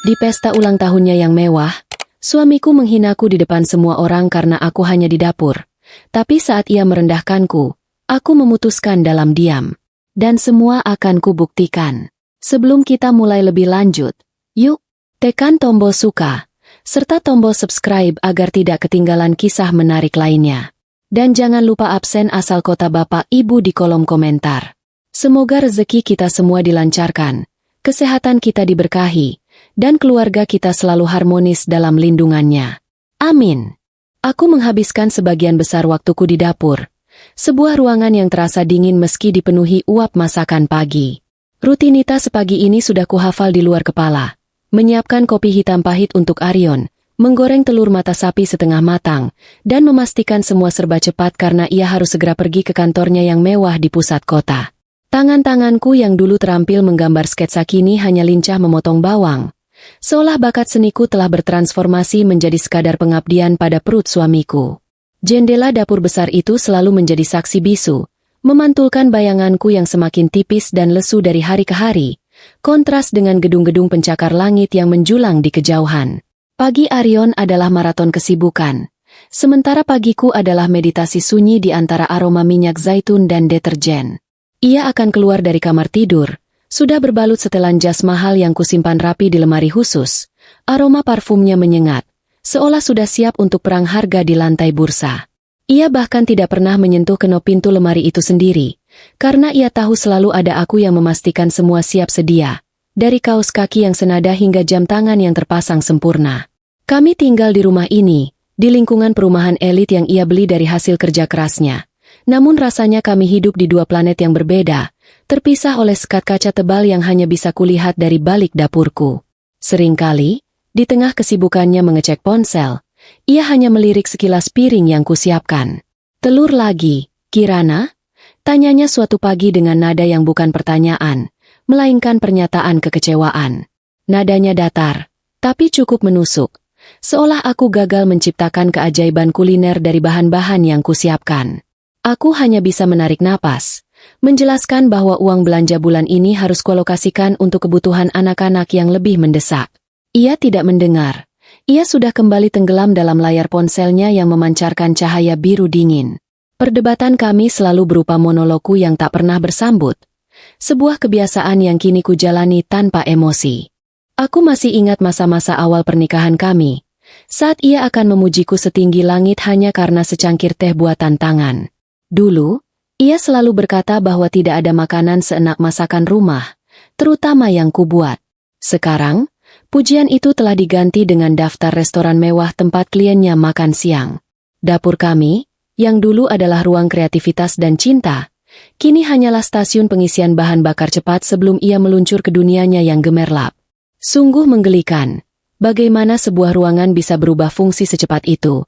Di pesta ulang tahunnya yang mewah, suamiku menghinaku di depan semua orang karena aku hanya di dapur. Tapi saat ia merendahkanku, aku memutuskan dalam diam. Dan semua akan kubuktikan. Sebelum kita mulai lebih lanjut, yuk, tekan tombol suka, serta tombol subscribe agar tidak ketinggalan kisah menarik lainnya. Dan jangan lupa absen asal kota Bapak Ibu di kolom komentar. Semoga rezeki kita semua dilancarkan, kesehatan kita diberkahi, dan keluarga kita selalu harmonis dalam lindungannya. Amin. Aku menghabiskan sebagian besar waktuku di dapur, sebuah ruangan yang terasa dingin meski dipenuhi uap masakan pagi. Rutinitas pagi ini sudah kuhafal di luar kepala. Menyiapkan kopi hitam pahit untuk Aryon, menggoreng telur mata sapi setengah matang, dan memastikan semua serba cepat karena ia harus segera pergi ke kantornya yang mewah di pusat kota. Tangan-tanganku yang dulu terampil menggambar sketsa kini hanya lincah memotong bawang. Seolah bakat seniku telah bertransformasi menjadi sekadar pengabdian pada perut suamiku. Jendela dapur besar itu selalu menjadi saksi bisu, memantulkan bayanganku yang semakin tipis dan lesu dari hari ke hari, kontras dengan gedung-gedung pencakar langit yang menjulang di kejauhan. Pagi Aryon adalah maraton kesibukan, sementara pagiku adalah meditasi sunyi di antara aroma minyak zaitun dan deterjen. Ia akan keluar dari kamar tidur, sudah berbalut setelan jas mahal yang kusimpan rapi di lemari khusus. Aroma parfumnya menyengat, seolah sudah siap untuk perang harga di lantai bursa. Ia bahkan tidak pernah menyentuh kenop pintu lemari itu sendiri, karena ia tahu selalu ada aku yang memastikan semua siap sedia, dari kaos kaki yang senada hingga jam tangan yang terpasang sempurna. Kami tinggal di rumah ini, di lingkungan perumahan elit yang ia beli dari hasil kerja kerasnya. Namun rasanya kami hidup di dua planet yang berbeda, terpisah oleh sekat kaca tebal yang hanya bisa kulihat dari balik dapurku. Seringkali, di tengah kesibukannya mengecek ponsel, ia hanya melirik sekilas piring yang kusiapkan. "Telur lagi, Kirana?" tanyanya suatu pagi dengan nada yang bukan pertanyaan, melainkan pernyataan kekecewaan. Nadanya datar, tapi cukup menusuk, seolah aku gagal menciptakan keajaiban kuliner dari bahan-bahan yang kusiapkan. Aku hanya bisa menarik napas, menjelaskan bahwa uang belanja bulan ini harus kualokasikan untuk kebutuhan anak-anak yang lebih mendesak. Ia tidak mendengar. Ia sudah kembali tenggelam dalam layar ponselnya yang memancarkan cahaya biru dingin. Perdebatan kami selalu berupa monologku yang tak pernah bersambut. Sebuah kebiasaan yang kini kujalani tanpa emosi. Aku masih ingat masa-masa awal pernikahan kami, saat ia akan memujiku setinggi langit hanya karena secangkir teh buatan tangan. Dulu, ia selalu berkata bahwa tidak ada makanan seenak masakan rumah, terutama yang kubuat. Sekarang, pujian itu telah diganti dengan daftar restoran mewah tempat kliennya makan siang. Dapur kami, yang dulu adalah ruang kreativitas dan cinta, kini hanyalah stasiun pengisian bahan bakar cepat sebelum ia meluncur ke dunianya yang gemerlap. Sungguh menggelikan, bagaimana sebuah ruangan bisa berubah fungsi secepat itu.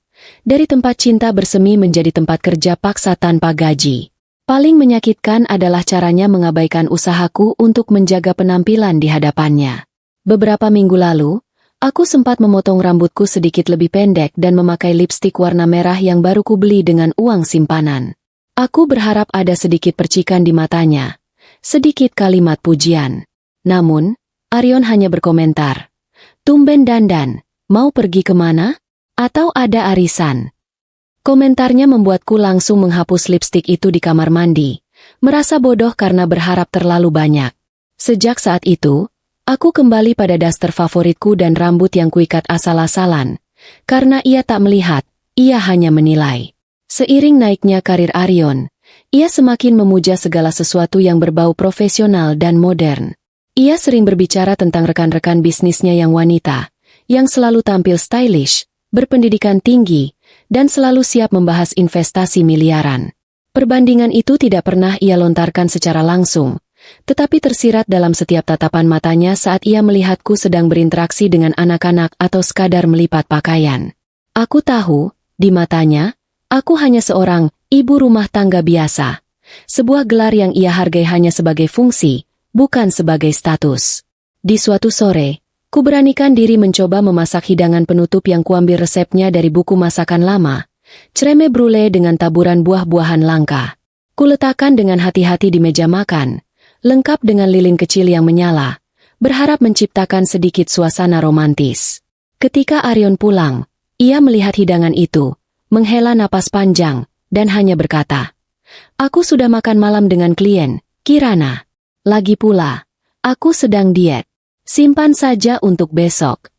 Dari tempat cinta bersemi menjadi tempat kerja paksa tanpa gaji. Paling menyakitkan adalah caranya mengabaikan usahaku untuk menjaga penampilan di hadapannya. Beberapa minggu lalu, aku sempat memotong rambutku sedikit lebih pendek dan memakai lipstik warna merah yang baru kubeli dengan uang simpanan. Aku berharap ada sedikit percikan di matanya, sedikit kalimat pujian. Namun, Aryon hanya berkomentar, "Tumben dandan, mau pergi kemana? Atau ada arisan?" Komentarnya membuatku langsung menghapus lipstik itu di kamar mandi, merasa bodoh karena berharap terlalu banyak. Sejak saat itu, aku kembali pada daster favoritku dan rambut yang kuikat asal-asalan, karena ia tak melihat, ia hanya menilai. Seiring naiknya karir Aryon, ia semakin memuja segala sesuatu yang berbau profesional dan modern. Ia sering berbicara tentang rekan-rekan bisnisnya yang wanita, yang selalu tampil stylish, berpendidikan tinggi, dan selalu siap membahas investasi miliaran. Perbandingan itu tidak pernah ia lontarkan secara langsung, tetapi tersirat dalam setiap tatapan matanya saat ia melihatku sedang berinteraksi dengan anak-anak atau sekadar melipat pakaian. Aku tahu, di matanya, aku hanya seorang ibu rumah tangga biasa. Sebuah gelar yang ia hargai hanya sebagai fungsi, bukan sebagai status. Di suatu sore, kuberanikan diri mencoba memasak hidangan penutup yang kuambil resepnya dari buku masakan lama, creme brulee dengan taburan buah-buahan langka. Kuletakkan dengan hati-hati di meja makan, lengkap dengan lilin kecil yang menyala, berharap menciptakan sedikit suasana romantis. Ketika Arion pulang, ia melihat hidangan itu, menghela napas panjang, dan hanya berkata, "Aku sudah makan malam dengan klien, Kirana. Lagi pula, aku sedang diet. Simpan saja untuk besok."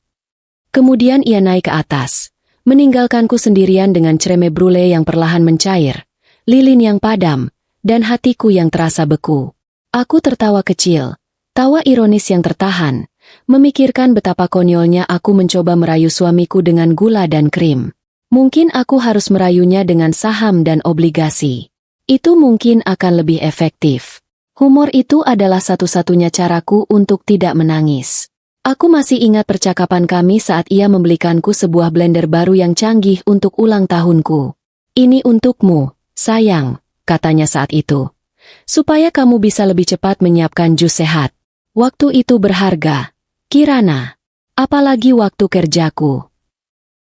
Kemudian ia naik ke atas, meninggalkanku sendirian dengan creme brulee yang perlahan mencair, lilin yang padam, dan hatiku yang terasa beku. Aku tertawa kecil, tawa ironis yang tertahan, memikirkan betapa konyolnya aku mencoba merayu suamiku dengan gula dan krim. Mungkin aku harus merayunya dengan saham dan obligasi. Itu mungkin akan lebih efektif. Humor itu adalah satu-satunya caraku untuk tidak menangis. Aku masih ingat percakapan kami saat ia membelikanku sebuah blender baru yang canggih untuk ulang tahunku. "Ini untukmu, sayang," katanya saat itu. "Supaya kamu bisa lebih cepat menyiapkan jus sehat. Waktu itu berharga, Kirana. Apalagi waktu kerjaku."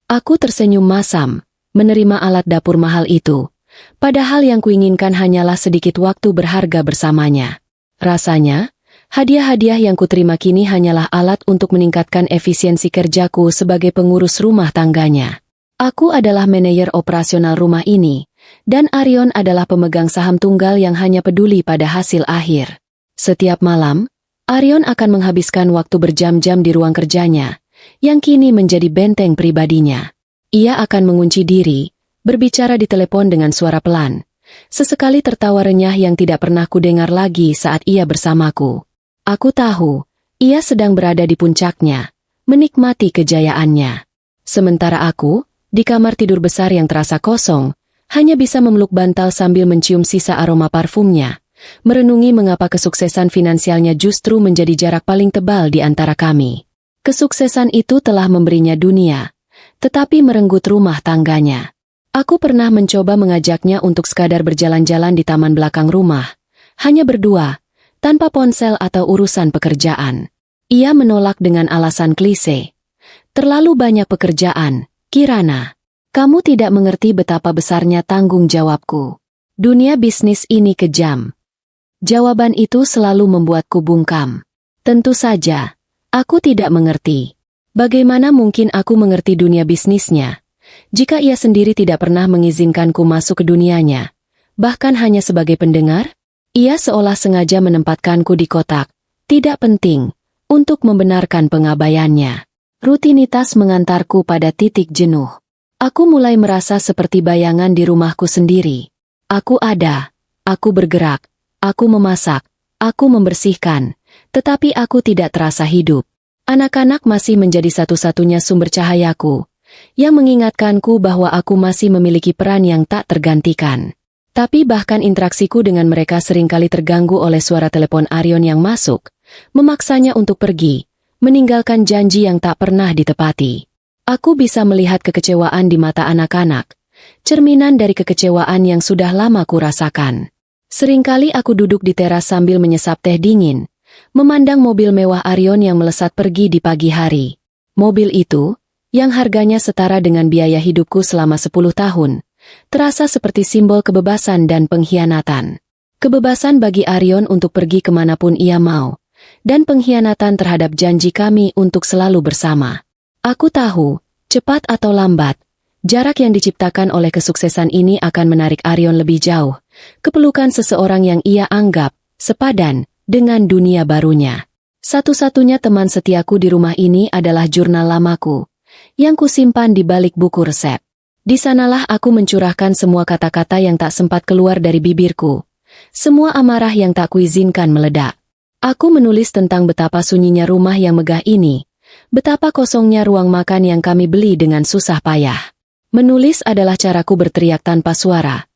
Aku tersenyum masam, menerima alat dapur mahal itu. Padahal yang kuinginkan hanyalah sedikit waktu berharga bersamanya. Rasanya, hadiah-hadiah yang kuterima kini hanyalah alat untuk meningkatkan efisiensi kerjaku sebagai pengurus rumah tangganya. Aku adalah manajer operasional rumah ini, dan Arion adalah pemegang saham tunggal yang hanya peduli pada hasil akhir. Setiap malam, Arion akan menghabiskan waktu berjam-jam di ruang kerjanya, yang kini menjadi benteng pribadinya. Ia akan mengunci diri, berbicara di telepon dengan suara pelan, sesekali tertawa renyah yang tidak pernah kudengar lagi saat ia bersamaku. Aku tahu, ia sedang berada di puncaknya, menikmati kejayaannya. Sementara aku, di kamar tidur besar yang terasa kosong, hanya bisa memeluk bantal sambil mencium sisa aroma parfumnya, merenungi mengapa kesuksesan finansialnya justru menjadi jarak paling tebal di antara kami. Kesuksesan itu telah memberinya dunia, tetapi merenggut rumah tangganya. Aku pernah mencoba mengajaknya untuk sekadar berjalan-jalan di taman belakang rumah, hanya berdua, tanpa ponsel atau urusan pekerjaan. Ia menolak dengan alasan klise. "Terlalu banyak pekerjaan, Kirana. Kamu tidak mengerti betapa besarnya tanggung jawabku. Dunia bisnis ini kejam." Jawaban itu selalu membuatku bungkam. Tentu saja, aku tidak mengerti. Bagaimana mungkin aku mengerti dunia bisnisnya, jika ia sendiri tidak pernah mengizinkanku masuk ke dunianya? Bahkan hanya sebagai pendengar, ia seolah sengaja menempatkanku di kotak, tidak penting, untuk membenarkan pengabaiannya. Rutinitas mengantarku pada titik jenuh. Aku mulai merasa seperti bayangan di rumahku sendiri. Aku ada, aku bergerak, aku memasak, aku membersihkan, tetapi aku tidak terasa hidup. Anak-anak masih menjadi satu-satunya sumber cahayaku, yang mengingatkanku bahwa aku masih memiliki peran yang tak tergantikan. Tapi bahkan interaksiku dengan mereka seringkali terganggu oleh suara telepon Arion yang masuk, memaksanya untuk pergi, meninggalkan janji yang tak pernah ditepati. Aku bisa melihat kekecewaan di mata anak-anak, cerminan dari kekecewaan yang sudah lama kurasakan. Seringkali aku duduk di teras sambil menyesap teh dingin, memandang mobil mewah Arion yang melesat pergi di pagi hari. Mobil itu, yang harganya setara dengan biaya hidupku selama 10 tahun, terasa seperti simbol kebebasan dan pengkhianatan. Kebebasan bagi Arion untuk pergi kemanapun ia mau, dan pengkhianatan terhadap janji kami untuk selalu bersama. Aku tahu, cepat atau lambat, jarak yang diciptakan oleh kesuksesan ini akan menarik Arion lebih jauh, ke pelukan seseorang yang ia anggap sepadan dengan dunia barunya. Satu-satunya teman setiaku di rumah ini adalah jurnal lamaku, yang kusimpan di balik buku resep. Di sanalah aku mencurahkan semua kata-kata yang tak sempat keluar dari bibirku, semua amarah yang tak kuizinkan meledak. Aku menulis tentang betapa sunyinya rumah yang megah ini, betapa kosongnya ruang makan yang kami beli dengan susah payah. Menulis adalah caraku berteriak tanpa suara,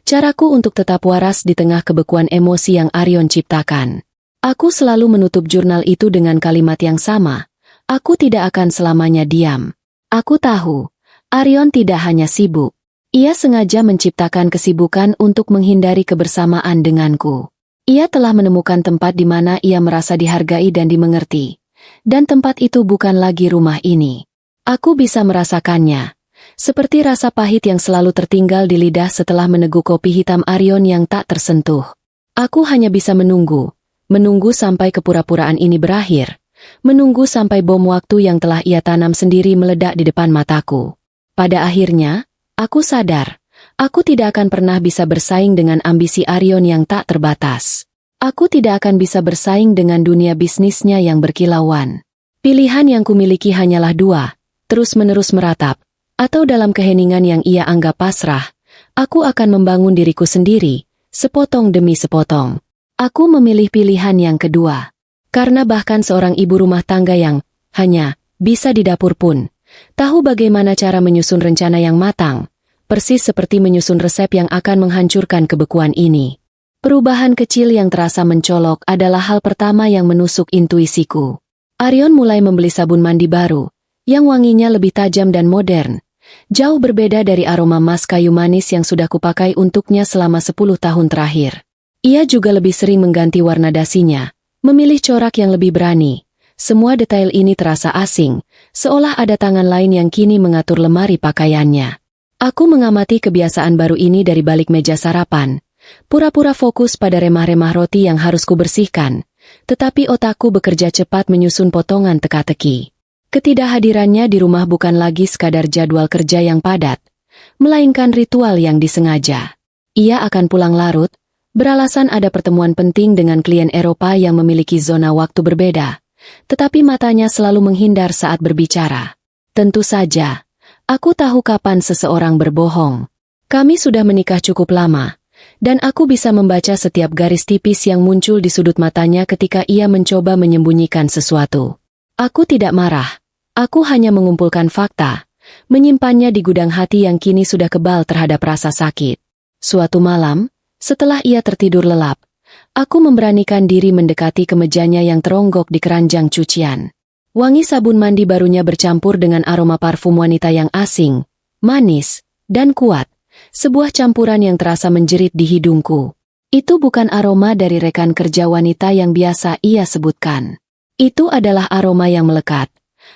caraku untuk tetap waras di tengah kebekuan emosi yang Arion ciptakan. Aku selalu menutup jurnal itu dengan kalimat yang sama, aku tidak akan selamanya diam. Aku tahu, Arion tidak hanya sibuk. Ia sengaja menciptakan kesibukan untuk menghindari kebersamaan denganku. Ia telah menemukan tempat di mana ia merasa dihargai dan dimengerti. Dan tempat itu bukan lagi rumah ini. Aku bisa merasakannya, seperti rasa pahit yang selalu tertinggal di lidah setelah meneguk kopi hitam Arion yang tak tersentuh. Aku hanya bisa menunggu sampai kepura-puraan ini berakhir, menunggu sampai bom waktu yang telah ia tanam sendiri meledak di depan mataku. Pada akhirnya, aku sadar, aku tidak akan pernah bisa bersaing dengan ambisi Aryon yang tak terbatas. Aku tidak akan bisa bersaing dengan dunia bisnisnya yang berkilauan. Pilihan yang kumiliki hanyalah dua, terus-menerus meratap, atau dalam keheningan yang ia anggap pasrah, aku akan membangun diriku sendiri, sepotong demi sepotong. Aku memilih pilihan yang kedua. Karena bahkan seorang ibu rumah tangga yang hanya bisa di dapur pun tahu bagaimana cara menyusun rencana yang matang, persis seperti menyusun resep yang akan menghancurkan kebekuan ini. Perubahan kecil yang terasa mencolok adalah hal pertama yang menusuk intuisiku. Aryon mulai membeli sabun mandi baru, yang wanginya lebih tajam dan modern, jauh berbeda dari aroma mas kayu manis yang sudah kupakai untuknya selama 10 tahun terakhir. Ia juga lebih sering mengganti warna dasinya, memilih corak yang lebih berani. Semua detail ini terasa asing, seolah ada tangan lain yang kini mengatur lemari pakaiannya. Aku mengamati kebiasaan baru ini dari balik meja sarapan, pura-pura fokus pada remah-remah roti yang harus kubersihkan, tetapi otakku bekerja cepat menyusun potongan teka-teki. Ketidakhadirannya di rumah bukan lagi sekadar jadwal kerja yang padat, melainkan ritual yang disengaja. Ia akan pulang larut, beralasan ada pertemuan penting dengan klien Eropa yang memiliki zona waktu berbeda, tetapi matanya selalu menghindar saat berbicara. Tentu saja, aku tahu kapan seseorang berbohong. Kami sudah menikah cukup lama, dan aku bisa membaca setiap garis tipis yang muncul di sudut matanya ketika ia mencoba menyembunyikan sesuatu. Aku tidak marah, aku hanya mengumpulkan fakta, menyimpannya di gudang hati yang kini sudah kebal terhadap rasa sakit. Suatu malam, setelah ia tertidur lelap, aku memberanikan diri mendekati kemejanya yang teronggok di keranjang cucian. Wangi sabun mandi barunya bercampur dengan aroma parfum wanita yang asing, manis, dan kuat. Sebuah campuran yang terasa menjerit di hidungku. Itu bukan aroma dari rekan kerja wanita yang biasa ia sebutkan. Itu adalah aroma yang melekat.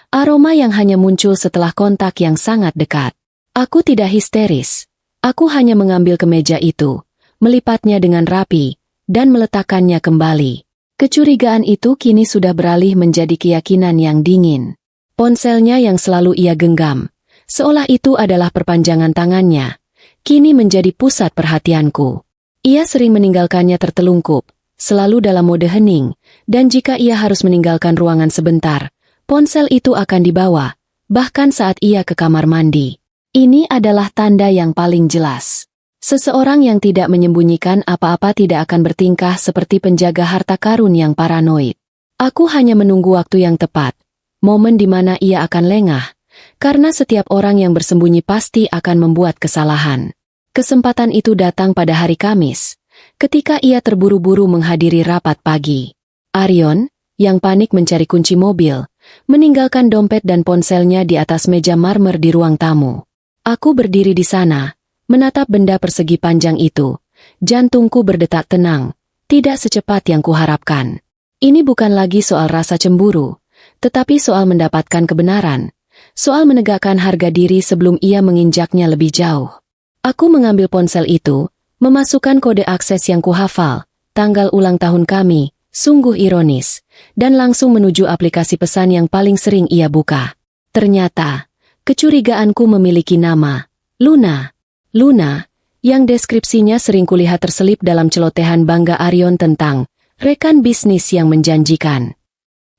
Aroma yang hanya muncul setelah kontak yang sangat dekat. Aku tidak histeris. Aku hanya mengambil kemeja itu, melipatnya dengan rapi, dan meletakkannya kembali. Kecurigaan itu kini sudah beralih menjadi keyakinan yang dingin. Ponselnya yang selalu ia genggam, seolah itu adalah perpanjangan tangannya, kini menjadi pusat perhatianku. Ia sering meninggalkannya tertelungkup, selalu dalam mode hening, dan jika ia harus meninggalkan ruangan sebentar, ponsel itu akan dibawa, bahkan saat ia ke kamar mandi. Ini adalah tanda yang paling jelas. Seseorang yang tidak menyembunyikan apa-apa tidak akan bertingkah seperti penjaga harta karun yang paranoid. Aku hanya menunggu waktu yang tepat, momen di mana ia akan lengah, karena setiap orang yang bersembunyi pasti akan membuat kesalahan. Kesempatan itu datang pada hari Kamis, ketika ia terburu-buru menghadiri rapat pagi. Aryon, yang panik mencari kunci mobil, meninggalkan dompet dan ponselnya di atas meja marmer di ruang tamu. Aku berdiri di sana, menatap benda persegi panjang itu. Jantungku berdetak tenang, tidak secepat yang kuharapkan. Ini bukan lagi soal rasa cemburu, tetapi soal mendapatkan kebenaran. Soal menegakkan harga diri sebelum ia menginjaknya lebih jauh. Aku mengambil ponsel itu, memasukkan kode akses yang kuhafal, tanggal ulang tahun kami, sungguh ironis, dan langsung menuju aplikasi pesan yang paling sering ia buka. Ternyata, kecurigaanku memiliki nama, Luna. Luna, yang deskripsinya sering kulihat terselip dalam celotehan bangga Aryon tentang rekan bisnis yang menjanjikan.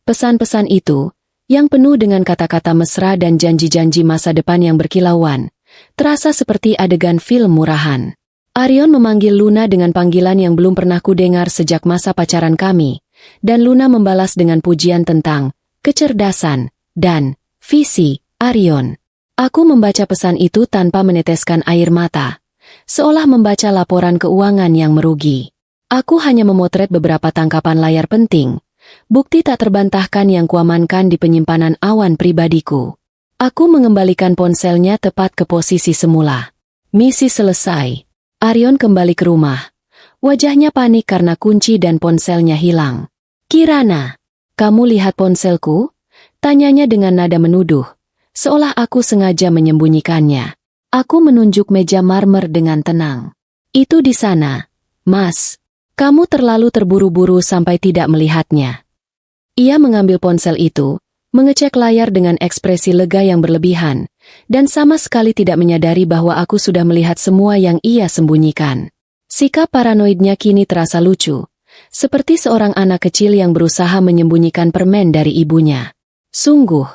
Pesan-pesan itu, yang penuh dengan kata-kata mesra dan janji-janji masa depan yang berkilauan, terasa seperti adegan film murahan. Aryon memanggil Luna dengan panggilan yang belum pernah kudengar sejak masa pacaran kami, dan Luna membalas dengan pujian tentang kecerdasan dan visi Aryon. Aku membaca pesan itu tanpa meneteskan air mata, seolah membaca laporan keuangan yang merugi. Aku hanya memotret beberapa tangkapan layar penting, bukti tak terbantahkan yang kuamankan di penyimpanan awan pribadiku. Aku mengembalikan ponselnya tepat ke posisi semula. Misi selesai. Aryon kembali ke rumah. Wajahnya panik karena kunci dan ponselnya hilang. "Kirana, kamu lihat ponselku?" Tanyanya dengan nada menuduh, seolah aku sengaja menyembunyikannya. Aku menunjuk meja marmer dengan tenang. "Itu di sana, Mas. Kamu terlalu terburu-buru sampai tidak melihatnya." Ia mengambil ponsel itu, mengecek layar dengan ekspresi lega yang berlebihan, dan sama sekali tidak menyadari bahwa aku sudah melihat semua yang ia sembunyikan. Sikap paranoidnya kini terasa lucu, seperti seorang anak kecil yang berusaha menyembunyikan permen dari ibunya. Sungguh,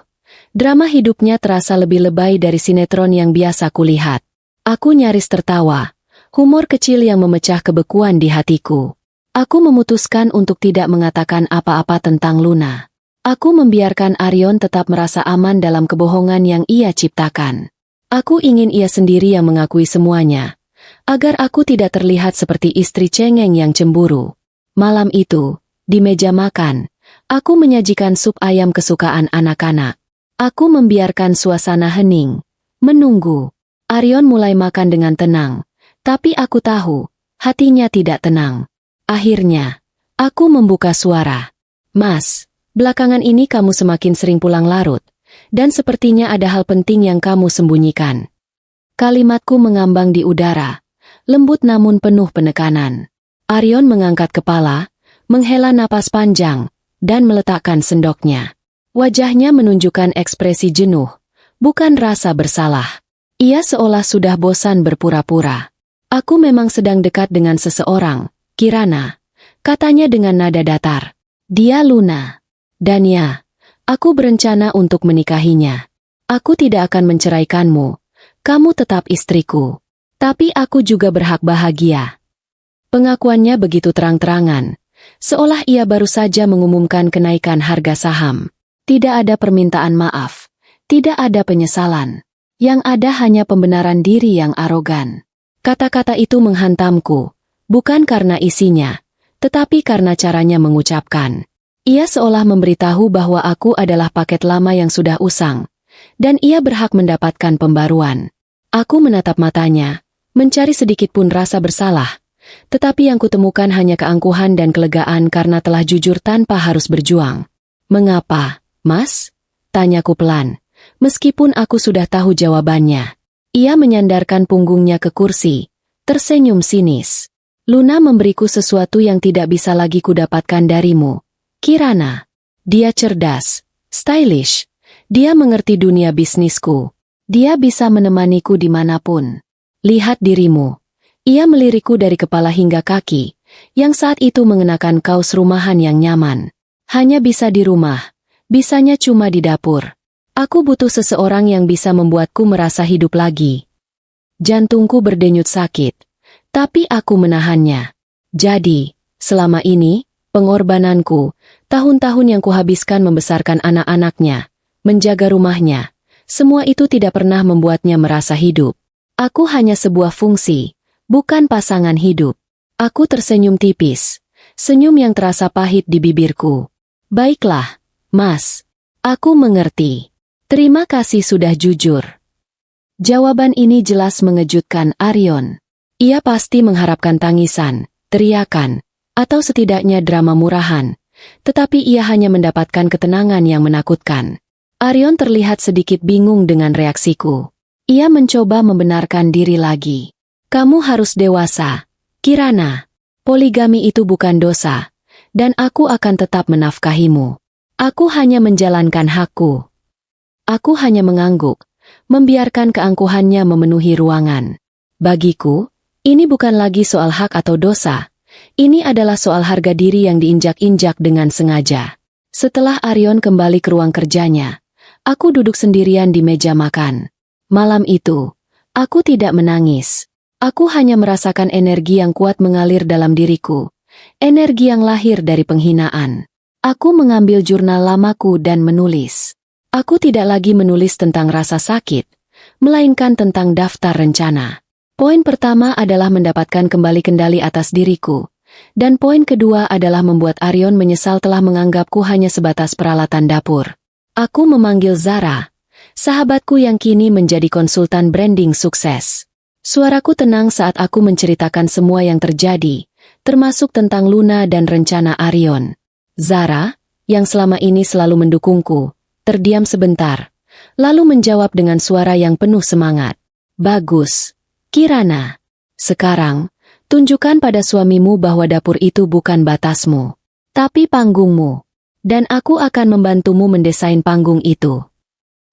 drama hidupnya terasa lebih lebay dari sinetron yang biasa kulihat. Aku nyaris tertawa, humor kecil yang memecah kebekuan di hatiku. Aku memutuskan untuk tidak mengatakan apa-apa tentang Luna. Aku membiarkan Arion tetap merasa aman dalam kebohongan yang ia ciptakan. Aku ingin ia sendiri yang mengakui semuanya, agar aku tidak terlihat seperti istri cengeng yang cemburu. Malam itu, di meja makan, aku menyajikan sup ayam kesukaan anak-anak. Aku membiarkan suasana hening, menunggu. Arion mulai makan dengan tenang, tapi aku tahu, hatinya tidak tenang. Akhirnya, aku membuka suara. Mas, belakangan ini kamu semakin sering pulang larut, dan sepertinya ada hal penting yang kamu sembunyikan. Kalimatku mengambang di udara, lembut namun penuh penekanan. Arion mengangkat kepala, menghela napas panjang, dan meletakkan sendoknya. Wajahnya menunjukkan ekspresi jenuh, bukan rasa bersalah. Ia seolah sudah bosan berpura-pura. Aku memang sedang dekat dengan seseorang, Kirana, katanya dengan nada datar. Dia Luna. Dan ya, aku berencana untuk menikahinya. Aku tidak akan menceraikanmu. Kamu tetap istriku. Tapi aku juga berhak bahagia. Pengakuannya begitu terang-terangan, seolah ia baru saja mengumumkan kenaikan harga saham. Tidak ada permintaan maaf, tidak ada penyesalan. Yang ada hanya pembenaran diri yang arogan. Kata-kata itu menghantamku, bukan karena isinya, tetapi karena caranya mengucapkan. Ia seolah memberitahu bahwa aku adalah paket lama yang sudah usang, dan ia berhak mendapatkan pembaruan. Aku menatap matanya, mencari sedikit pun rasa bersalah, tetapi yang kutemukan hanya keangkuhan dan kelegaan karena telah jujur tanpa harus berjuang. Mengapa, Mas? Tanyaku pelan. Meskipun aku sudah tahu jawabannya. Ia menyandarkan punggungnya ke kursi, tersenyum sinis. Luna memberiku sesuatu yang tidak bisa lagi kudapatkan darimu, Kirana. Dia cerdas, stylish. Dia mengerti dunia bisnisku. Dia bisa menemaniku dimanapun. Lihat dirimu. Ia melirikku dari kepala hingga kaki, yang saat itu mengenakan kaos rumahan yang nyaman. Hanya bisa di rumah, bisanya cuma di dapur. Aku butuh seseorang yang bisa membuatku merasa hidup lagi. Jantungku berdenyut sakit, tapi aku menahannya. Jadi, selama ini, pengorbananku, tahun-tahun yang kuhabiskan membesarkan anak-anaknya, menjaga rumahnya, semua itu tidak pernah membuatnya merasa hidup. Aku hanya sebuah fungsi, bukan pasangan hidup. Aku tersenyum tipis, senyum yang terasa pahit di bibirku. Baiklah, Mas, aku mengerti. Terima kasih sudah jujur. Jawaban ini jelas mengejutkan Arion. Ia pasti mengharapkan tangisan, teriakan, atau setidaknya drama murahan. Tetapi ia hanya mendapatkan ketenangan yang menakutkan. Arion terlihat sedikit bingung dengan reaksiku. Ia mencoba membenarkan diri lagi. Kamu harus dewasa, Kirana. Poligami itu bukan dosa, dan aku akan tetap menafkahimu. Aku hanya menjalankan hakku. Aku hanya mengangguk, membiarkan keangkuhannya memenuhi ruangan. Bagiku, ini bukan lagi soal hak atau dosa. Ini adalah soal harga diri yang diinjak-injak dengan sengaja. Setelah Arion kembali ke ruang kerjanya, aku duduk sendirian di meja makan. Malam itu, aku tidak menangis. Aku hanya merasakan energi yang kuat mengalir dalam diriku. Energi yang lahir dari penghinaan. Aku mengambil jurnal lamaku dan menulis. Aku tidak lagi menulis tentang rasa sakit, melainkan tentang daftar rencana. Poin pertama adalah mendapatkan kembali kendali atas diriku, dan poin kedua adalah membuat Arion menyesal telah menganggapku hanya sebatas peralatan dapur. Aku memanggil Zara, sahabatku yang kini menjadi konsultan branding sukses. Suaraku tenang saat aku menceritakan semua yang terjadi, termasuk tentang Luna dan rencana Arion. Zara, yang selama ini selalu mendukungku, terdiam sebentar, lalu menjawab dengan suara yang penuh semangat. Bagus, Kirana. Sekarang, tunjukkan pada suamimu bahwa dapur itu bukan batasmu, tapi panggungmu. Dan aku akan membantumu mendesain panggung itu.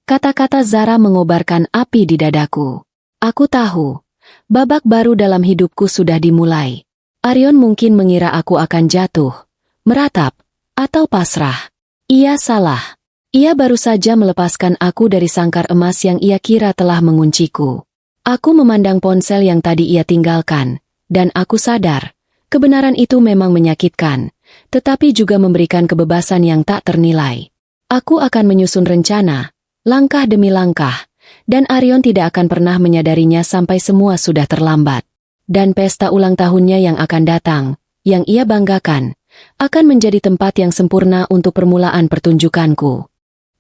Kata-kata Zara mengobarkan api di dadaku. Aku tahu, babak baru dalam hidupku sudah dimulai. Arion mungkin mengira aku akan jatuh, meratap, atau pasrah. Ia salah. Ia baru saja melepaskan aku dari sangkar emas yang ia kira telah mengunciku. Aku memandang ponsel yang tadi ia tinggalkan, dan aku sadar, kebenaran itu memang menyakitkan, tetapi juga memberikan kebebasan yang tak ternilai. Aku akan menyusun rencana, langkah demi langkah, dan Arion tidak akan pernah menyadarinya sampai semua sudah terlambat. Dan pesta ulang tahunnya yang akan datang, yang ia banggakan, akan menjadi tempat yang sempurna untuk permulaan pertunjukanku.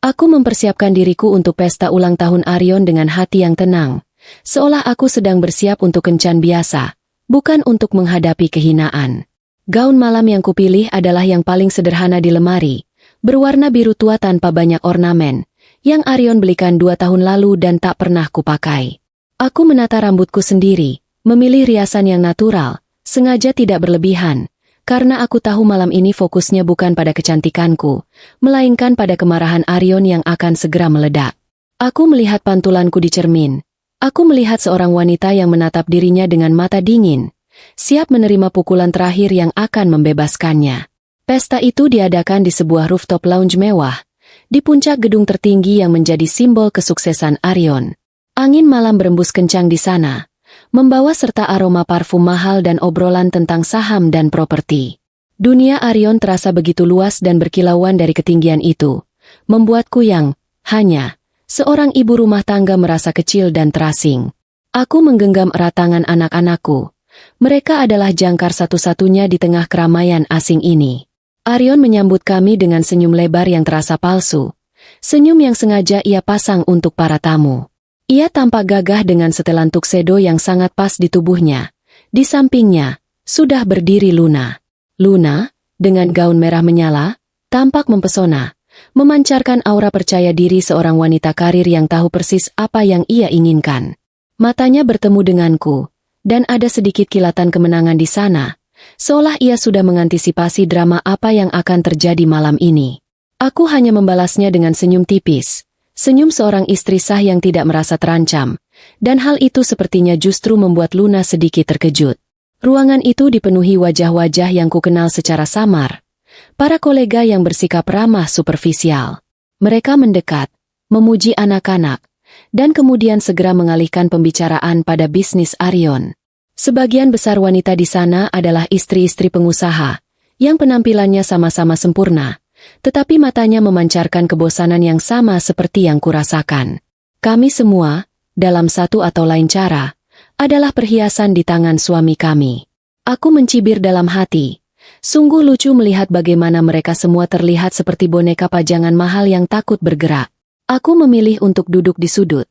Aku mempersiapkan diriku untuk pesta ulang tahun Arion dengan hati yang tenang, seolah aku sedang bersiap untuk kencan biasa, bukan untuk menghadapi kehinaan. Gaun malam yang kupilih adalah yang paling sederhana di lemari, berwarna biru tua tanpa banyak ornamen, yang Arion belikan 2 tahun lalu dan tak pernah kupakai. Aku menata rambutku sendiri, memilih riasan yang natural, sengaja tidak berlebihan, karena aku tahu malam ini fokusnya bukan pada kecantikanku, melainkan pada kemarahan Arion yang akan segera meledak. Aku melihat pantulanku di cermin. Aku melihat seorang wanita yang menatap dirinya dengan mata dingin, siap menerima pukulan terakhir yang akan membebaskannya. Pesta itu diadakan di sebuah rooftop lounge mewah, di puncak gedung tertinggi yang menjadi simbol kesuksesan Arion. Angin malam berembus kencang di sana, membawa serta aroma parfum mahal dan obrolan tentang saham dan properti. Dunia Arion terasa begitu luas dan berkilauan dari ketinggian itu, membuatku yang hanya seorang ibu rumah tangga merasa kecil dan terasing. Aku menggenggam erat tangan anak-anakku. Mereka adalah jangkar satu-satunya di tengah keramaian asing ini. Arion menyambut kami dengan senyum lebar yang terasa palsu, senyum yang sengaja ia pasang untuk para tamu. Ia tampak gagah dengan setelan tuxedo yang sangat pas di tubuhnya. Di sampingnya, sudah berdiri Luna. Luna, dengan gaun merah menyala, tampak mempesona, memancarkan aura percaya diri seorang wanita karir yang tahu persis apa yang ia inginkan. Matanya bertemu denganku, dan ada sedikit kilatan kemenangan di sana, seolah ia sudah mengantisipasi drama apa yang akan terjadi malam ini. Aku hanya membalasnya dengan senyum tipis. Senyum seorang istri sah yang tidak merasa terancam, dan hal itu sepertinya justru membuat Luna sedikit terkejut. Ruangan itu dipenuhi wajah-wajah yang kukenal secara samar, para kolega yang bersikap ramah superficial. Mereka mendekat, memuji anak-anak, dan kemudian segera mengalihkan pembicaraan pada bisnis Arion. Sebagian besar wanita di sana adalah istri-istri pengusaha, yang penampilannya sama-sama sempurna, tetapi matanya memancarkan kebosanan yang sama seperti yang kurasakan. Kami semua, dalam satu atau lain cara, adalah perhiasan di tangan suami kami. Aku mencibir dalam hati. Sungguh lucu melihat bagaimana mereka semua terlihat seperti boneka pajangan mahal yang takut bergerak. Aku memilih untuk duduk di sudut,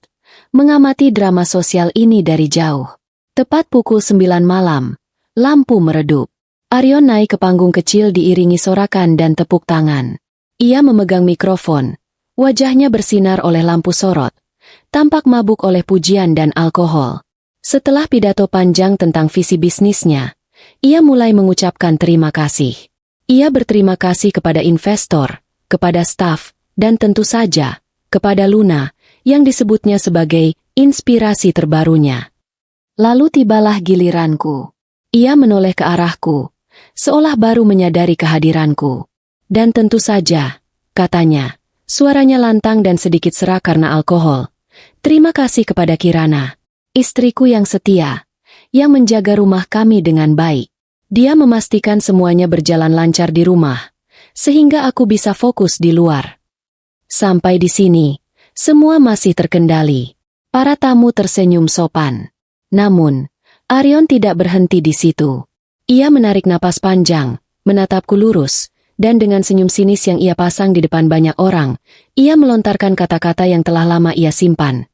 mengamati drama sosial ini dari jauh. Tepat pukul 9 malam, lampu meredup. Arion naik ke panggung kecil diiringi sorakan dan tepuk tangan. Ia memegang mikrofon. Wajahnya bersinar oleh lampu sorot. Tampak mabuk oleh pujian dan alkohol. Setelah pidato panjang tentang visi bisnisnya, ia mulai mengucapkan terima kasih. Ia berterima kasih kepada investor, kepada staf, dan tentu saja, kepada Luna, yang disebutnya sebagai inspirasi terbarunya. Lalu tibalah giliranku. Ia menoleh ke arahku, seolah baru menyadari kehadiranku. Dan tentu saja, katanya, suaranya lantang dan sedikit serak karena alkohol. Terima kasih kepada Kirana, istriku yang setia, yang menjaga rumah kami dengan baik. Dia memastikan semuanya berjalan lancar di rumah, sehingga aku bisa fokus di luar. Sampai di sini, semua masih terkendali. Para tamu tersenyum sopan. Namun, Arion tidak berhenti di situ. Ia menarik napas panjang, menatapku lurus, dan dengan senyum sinis yang ia pasang di depan banyak orang, ia melontarkan kata-kata yang telah lama ia simpan.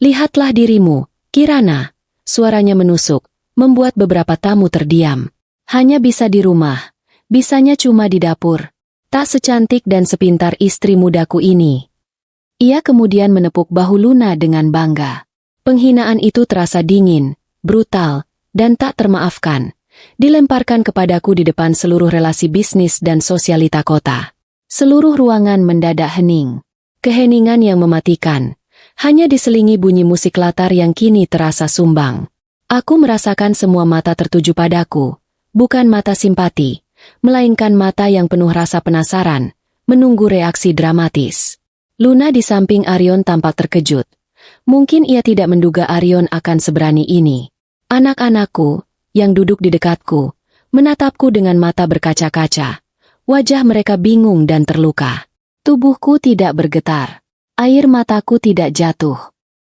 Lihatlah dirimu, Kirana. Suaranya menusuk, membuat beberapa tamu terdiam. Hanya bisa di rumah, bisanya cuma di dapur. Tak secantik dan sepintar istri mudaku ini. Ia kemudian menepuk bahu Luna dengan bangga. Penghinaan itu terasa dingin, brutal, dan tak termaafkan. Dilemparkan kepadaku di depan seluruh relasi bisnis dan sosialita kota. Seluruh ruangan mendadak hening. Keheningan yang mematikan. Hanya diselingi bunyi musik latar yang kini terasa sumbang. Aku merasakan semua mata tertuju padaku. Bukan mata simpati, melainkan mata yang penuh rasa penasaran, menunggu reaksi dramatis. Luna di samping Arion tampak terkejut. Mungkin ia tidak menduga Arion akan seberani ini. Anak-anakku, yang duduk di dekatku, menatapku dengan mata berkaca-kaca. Wajah mereka bingung dan terluka. Tubuhku tidak bergetar. Air mataku tidak jatuh.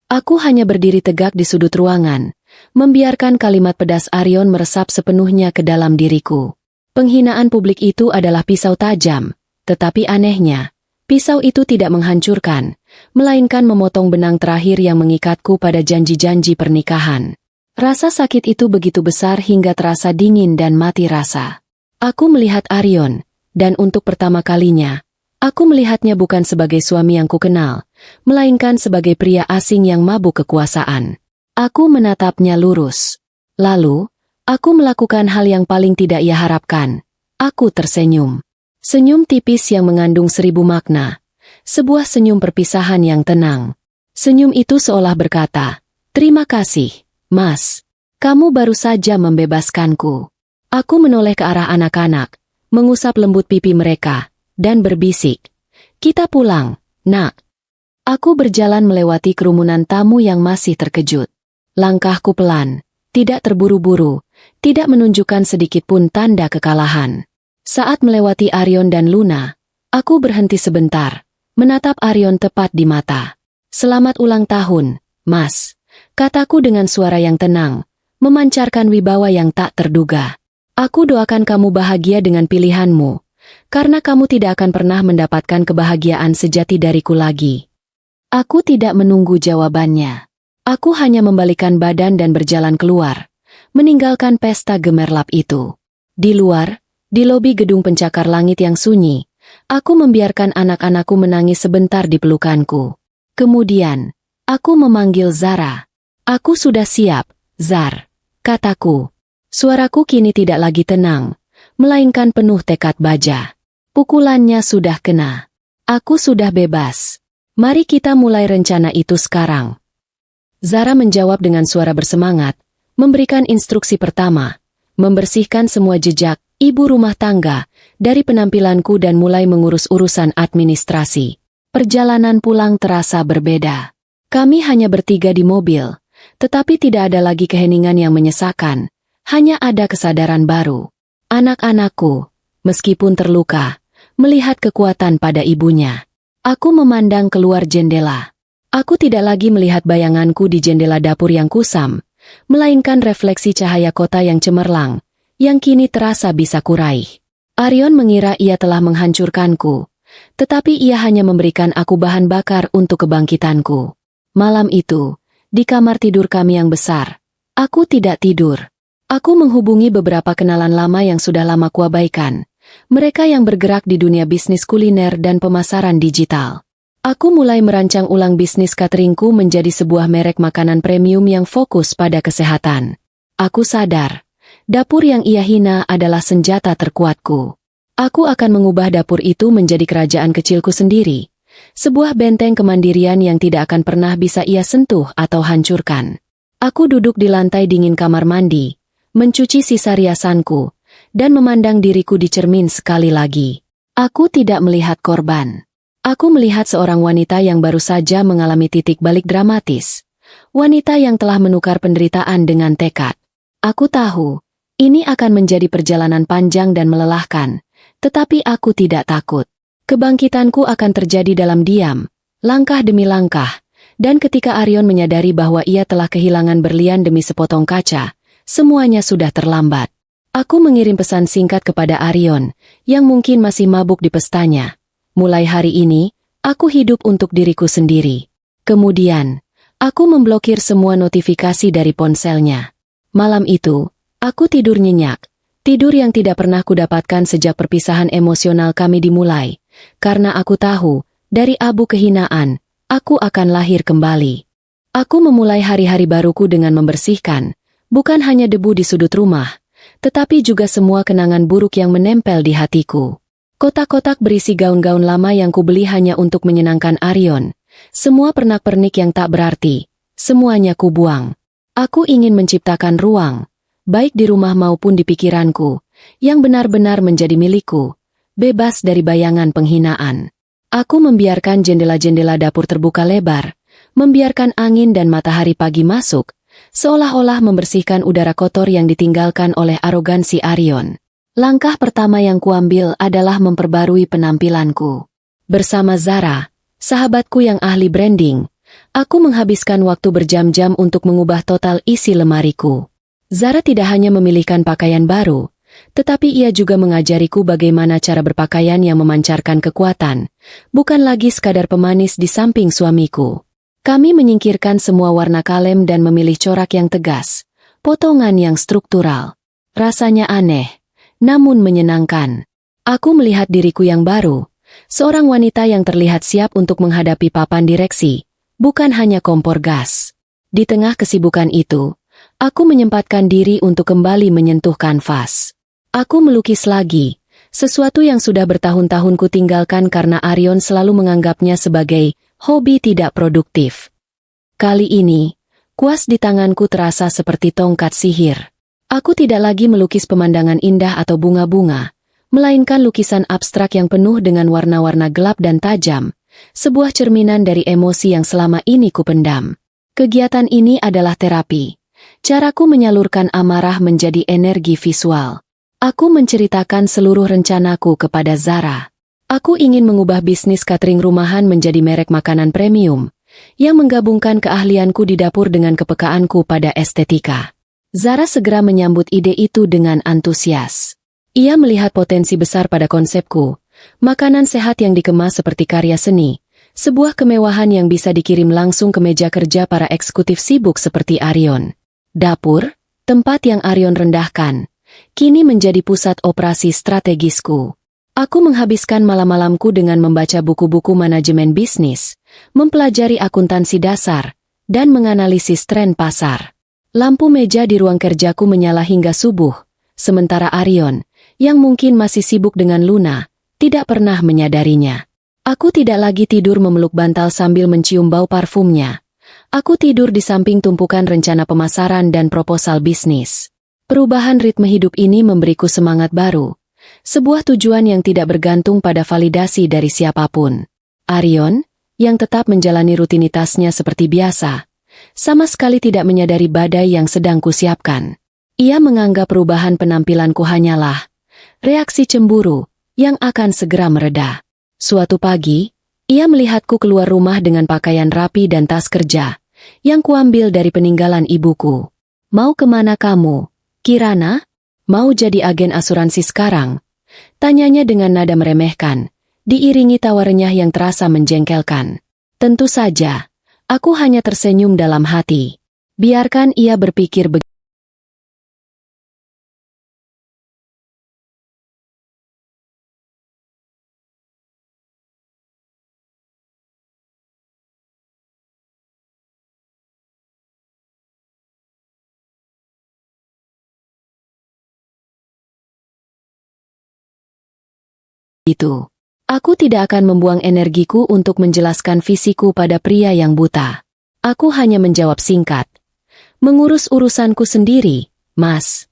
Aku hanya berdiri tegak di sudut ruangan, membiarkan kalimat pedas Arion meresap sepenuhnya ke dalam diriku. Penghinaan publik itu adalah pisau tajam, tetapi anehnya, pisau itu tidak menghancurkan, melainkan memotong benang terakhir yang mengikatku pada janji-janji pernikahan. Rasa sakit itu begitu besar hingga terasa dingin dan mati rasa. Aku melihat Arion, dan untuk pertama kalinya, aku melihatnya bukan sebagai suami yang kukenal, melainkan sebagai pria asing yang mabuk kekuasaan. Aku menatapnya lurus. Lalu, aku melakukan hal yang paling tidak ia harapkan. Aku tersenyum. Senyum tipis yang mengandung 1000 makna. Sebuah senyum perpisahan yang tenang. Senyum itu seolah berkata, "Terima kasih, Mas. Kamu baru saja membebaskanku." Aku menoleh ke arah anak-anak, mengusap lembut pipi mereka, dan berbisik, "Kita pulang, Nak." Aku berjalan melewati kerumunan tamu yang masih terkejut. Langkahku pelan, tidak terburu-buru, tidak menunjukkan sedikit pun tanda kekalahan. Saat melewati Arion dan Luna, aku berhenti sebentar, menatap Arion tepat di mata. "Selamat ulang tahun, Mas," kataku dengan suara yang tenang, memancarkan wibawa yang tak terduga. "Aku doakan kamu bahagia dengan pilihanmu, karena kamu tidak akan pernah mendapatkan kebahagiaan sejati dariku lagi." Aku tidak menunggu jawabannya. Aku hanya membalikkan badan dan berjalan keluar, meninggalkan pesta gemerlap itu. Di luar, di lobi gedung pencakar langit yang sunyi, aku membiarkan anak-anakku menangis sebentar di pelukanku. Kemudian, aku memanggil Zara. "Aku sudah siap, Zar," kataku. Suaraku kini tidak lagi tenang, melainkan penuh tekad baja. Pukulannya sudah kena. Aku sudah bebas. Mari kita mulai rencana itu sekarang. Zara menjawab dengan suara bersemangat, memberikan instruksi pertama, membersihkan semua jejak ibu rumah tangga dari penampilanku dan mulai mengurus urusan administrasi. Perjalanan pulang terasa berbeda. Kami hanya bertiga di mobil, tetapi tidak ada lagi keheningan yang menyesakan, hanya ada kesadaran baru. Anak-anakku, meskipun terluka, melihat kekuatan pada ibunya. Aku memandang keluar jendela. Aku tidak lagi melihat bayanganku di jendela dapur yang kusam, melainkan refleksi cahaya kota yang cemerlang, yang kini terasa bisa kuraih. Arion mengira ia telah menghancurkanku, tetapi ia hanya memberikan aku bahan bakar untuk kebangkitanku. Malam itu, di kamar tidur kami yang besar, aku tidak tidur. Aku menghubungi beberapa kenalan lama yang sudah lama kuabaikan. Mereka yang bergerak di dunia bisnis kuliner dan pemasaran digital. Aku mulai merancang ulang bisnis cateringku menjadi sebuah merek makanan premium yang fokus pada kesehatan. Aku sadar, dapur yang ia hina adalah senjata terkuatku. Aku akan mengubah dapur itu menjadi kerajaan kecilku sendiri. Sebuah benteng kemandirian yang tidak akan pernah bisa ia sentuh atau hancurkan. Aku duduk di lantai dingin kamar mandi, mencuci sisa riasanku, dan memandang diriku di cermin sekali lagi. Aku tidak melihat korban. Aku melihat seorang wanita yang baru saja mengalami titik balik dramatis. Wanita yang telah menukar penderitaan dengan tekad. Aku tahu, ini akan menjadi perjalanan panjang dan melelahkan, tetapi aku tidak takut. Kebangkitanku akan terjadi dalam diam, langkah demi langkah, dan ketika Arion menyadari bahwa ia telah kehilangan berlian demi sepotong kaca, semuanya sudah terlambat. Aku mengirim pesan singkat kepada Arion, yang mungkin masih mabuk di pestanya. Mulai hari ini, aku hidup untuk diriku sendiri. Kemudian, aku memblokir semua notifikasi dari ponselnya. Malam itu, aku tidur nyenyak. Tidur yang tidak pernah kudapatkan sejak perpisahan emosional kami dimulai. Karena aku tahu, dari abu kehinaan, aku akan lahir kembali. Aku memulai hari-hari baruku dengan membersihkan, bukan hanya debu di sudut rumah, tetapi juga semua kenangan buruk yang menempel di hatiku. Kotak-kotak berisi gaun-gaun lama yang kubeli hanya untuk menyenangkan Arion. Semua pernak-pernik yang tak berarti. Semuanya kubuang. Aku ingin menciptakan ruang, baik di rumah maupun di pikiranku, yang benar-benar menjadi milikku, bebas dari bayangan penghinaan. Aku membiarkan jendela-jendela dapur terbuka lebar, membiarkan angin dan matahari pagi masuk, seolah-olah membersihkan udara kotor yang ditinggalkan oleh arogansi Arion. Langkah pertama yang kuambil adalah memperbarui penampilanku. Bersama Zara, sahabatku yang ahli branding, aku menghabiskan waktu berjam-jam untuk mengubah total isi lemariku. Zara tidak hanya memilihkan pakaian baru, tetapi ia juga mengajariku bagaimana cara berpakaian yang memancarkan kekuatan, bukan lagi sekadar pemanis di samping suamiku. Kami menyingkirkan semua warna kalem dan memilih corak yang tegas, potongan yang struktural. Rasanya aneh, namun menyenangkan. Aku melihat diriku yang baru, seorang wanita yang terlihat siap untuk menghadapi papan direksi, bukan hanya kompor gas. Di tengah kesibukan itu, aku menyempatkan diri untuk kembali menyentuh kanvas. Aku melukis lagi, sesuatu yang sudah bertahun-tahun ku tinggalkan karena Arion selalu menganggapnya sebagai hobi tidak produktif. Kali ini, kuas di tanganku terasa seperti tongkat sihir. Aku tidak lagi melukis pemandangan indah atau bunga-bunga, melainkan lukisan abstrak yang penuh dengan warna-warna gelap dan tajam, sebuah cerminan dari emosi yang selama ini kupendam. Kegiatan ini adalah terapi. Caraku menyalurkan amarah menjadi energi visual. Aku menceritakan seluruh rencanaku kepada Zara. Aku ingin mengubah bisnis catering rumahan menjadi merek makanan premium, yang menggabungkan keahlianku di dapur dengan kepekaanku pada estetika. Zara segera menyambut ide itu dengan antusias. Ia melihat potensi besar pada konsepku, makanan sehat yang dikemas seperti karya seni, sebuah kemewahan yang bisa dikirim langsung ke meja kerja para eksekutif sibuk seperti Arion. Dapur, tempat yang Arion rendahkan, kini menjadi pusat operasi strategisku. Aku menghabiskan malam-malamku dengan membaca buku-buku manajemen bisnis, mempelajari akuntansi dasar, dan menganalisis tren pasar. Lampu meja di ruang kerjaku menyala hingga subuh, sementara Arion, yang mungkin masih sibuk dengan Luna, tidak pernah menyadarinya. Aku tidak lagi tidur memeluk bantal sambil mencium bau parfumnya. Aku tidur di samping tumpukan rencana pemasaran dan proposal bisnis. Perubahan ritme hidup ini memberiku semangat baru, sebuah tujuan yang tidak bergantung pada validasi dari siapapun. Arion, yang tetap menjalani rutinitasnya seperti biasa, sama sekali tidak menyadari badai yang sedang kusiapkan. Ia menganggap perubahan penampilanku hanyalah reaksi cemburu yang akan segera mereda. Suatu pagi, ia melihatku keluar rumah dengan pakaian rapi dan tas kerja, yang kuambil dari peninggalan ibuku. "Mau kemana kamu, Kirana? Mau jadi agen asuransi sekarang?" Tanyanya dengan nada meremehkan, diiringi tawa renyah yang terasa menjengkelkan. Tentu saja, aku hanya tersenyum dalam hati. Biarkan ia berpikir begitu. Aku tidak akan membuang energiku untuk menjelaskan visiku pada pria yang buta. Aku hanya menjawab singkat. "Mengurus urusanku sendiri, Mas."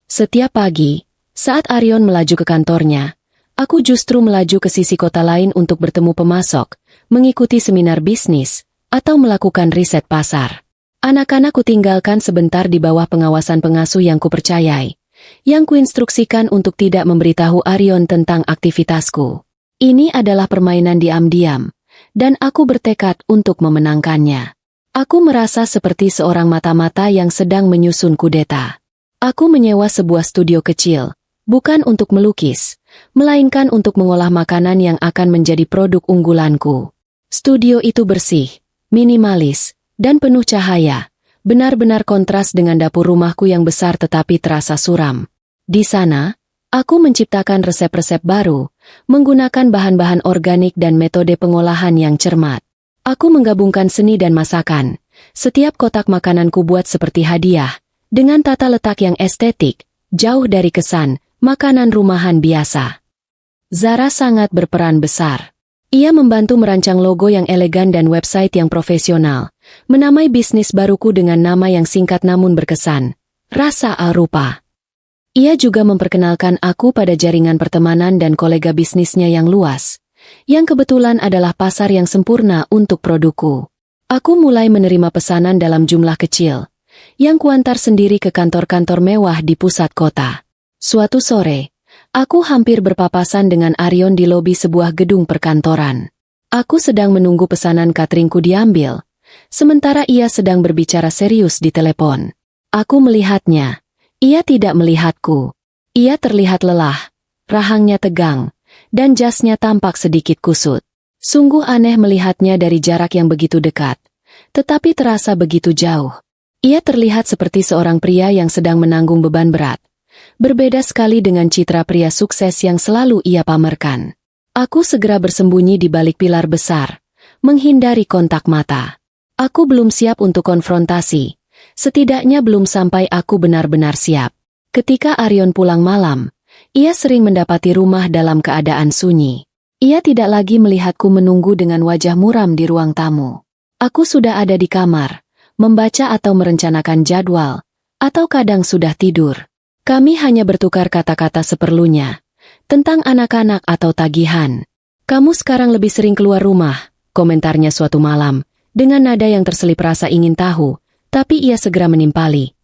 Setiap pagi, saat Arion melaju ke kantornya, aku justru melaju ke sisi kota lain untuk bertemu pemasok, mengikuti seminar bisnis, atau melakukan riset pasar. Anak-anak kutinggalkan sebentar di bawah pengawasan pengasuh yang kupercayai, yang kuinstruksikan untuk tidak memberitahu Arion tentang aktivitasku. Ini adalah permainan diam-diam, dan aku bertekad untuk memenangkannya. Aku merasa seperti seorang mata-mata yang sedang menyusun kudeta. Aku menyewa sebuah studio kecil, bukan untuk melukis, melainkan untuk mengolah makanan yang akan menjadi produk unggulanku. Studio itu bersih, minimalis, dan penuh cahaya, benar-benar kontras dengan dapur rumahku yang besar tetapi terasa suram. Di sana, aku menciptakan resep-resep baru, menggunakan bahan-bahan organik dan metode pengolahan yang cermat. Aku menggabungkan seni dan masakan. Setiap kotak makanan kubuat seperti hadiah, dengan tata letak yang estetik, jauh dari kesan makanan rumahan biasa. Zara sangat berperan besar. Ia membantu merancang logo yang elegan dan website yang profesional, menamai bisnis baruku dengan nama yang singkat namun berkesan, Rasa Arupa. Ia juga memperkenalkan aku pada jaringan pertemanan dan kolega bisnisnya yang luas, yang kebetulan adalah pasar yang sempurna untuk produkku. Aku mulai menerima pesanan dalam jumlah kecil, yang kuantar sendiri ke kantor-kantor mewah di pusat kota. Suatu sore, aku hampir berpapasan dengan Aryon di lobi sebuah gedung perkantoran. Aku sedang menunggu pesanan cateringku diambil, sementara ia sedang berbicara serius di telepon. Aku melihatnya. Ia tidak melihatku. Ia terlihat lelah, rahangnya tegang, dan jasnya tampak sedikit kusut. Sungguh aneh melihatnya dari jarak yang begitu dekat, tetapi terasa begitu jauh. Ia terlihat seperti seorang pria yang sedang menanggung beban berat. Berbeda sekali dengan citra pria sukses yang selalu ia pamerkan. Aku segera bersembunyi di balik pilar besar, menghindari kontak mata. Aku belum siap untuk konfrontasi, setidaknya belum sampai aku benar-benar siap. Ketika Aryon pulang malam, ia sering mendapati rumah dalam keadaan sunyi. Ia tidak lagi melihatku menunggu dengan wajah muram di ruang tamu. Aku sudah ada di kamar, membaca atau merencanakan jadwal, atau kadang sudah tidur. Kami hanya bertukar kata-kata seperlunya, tentang anak-anak atau tagihan. Kamu sekarang lebih sering keluar rumah, komentarnya suatu malam, dengan nada yang terselip rasa ingin tahu, tapi ia segera menimpali.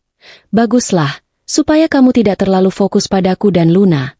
Baguslah, supaya kamu tidak terlalu fokus padaku dan Luna.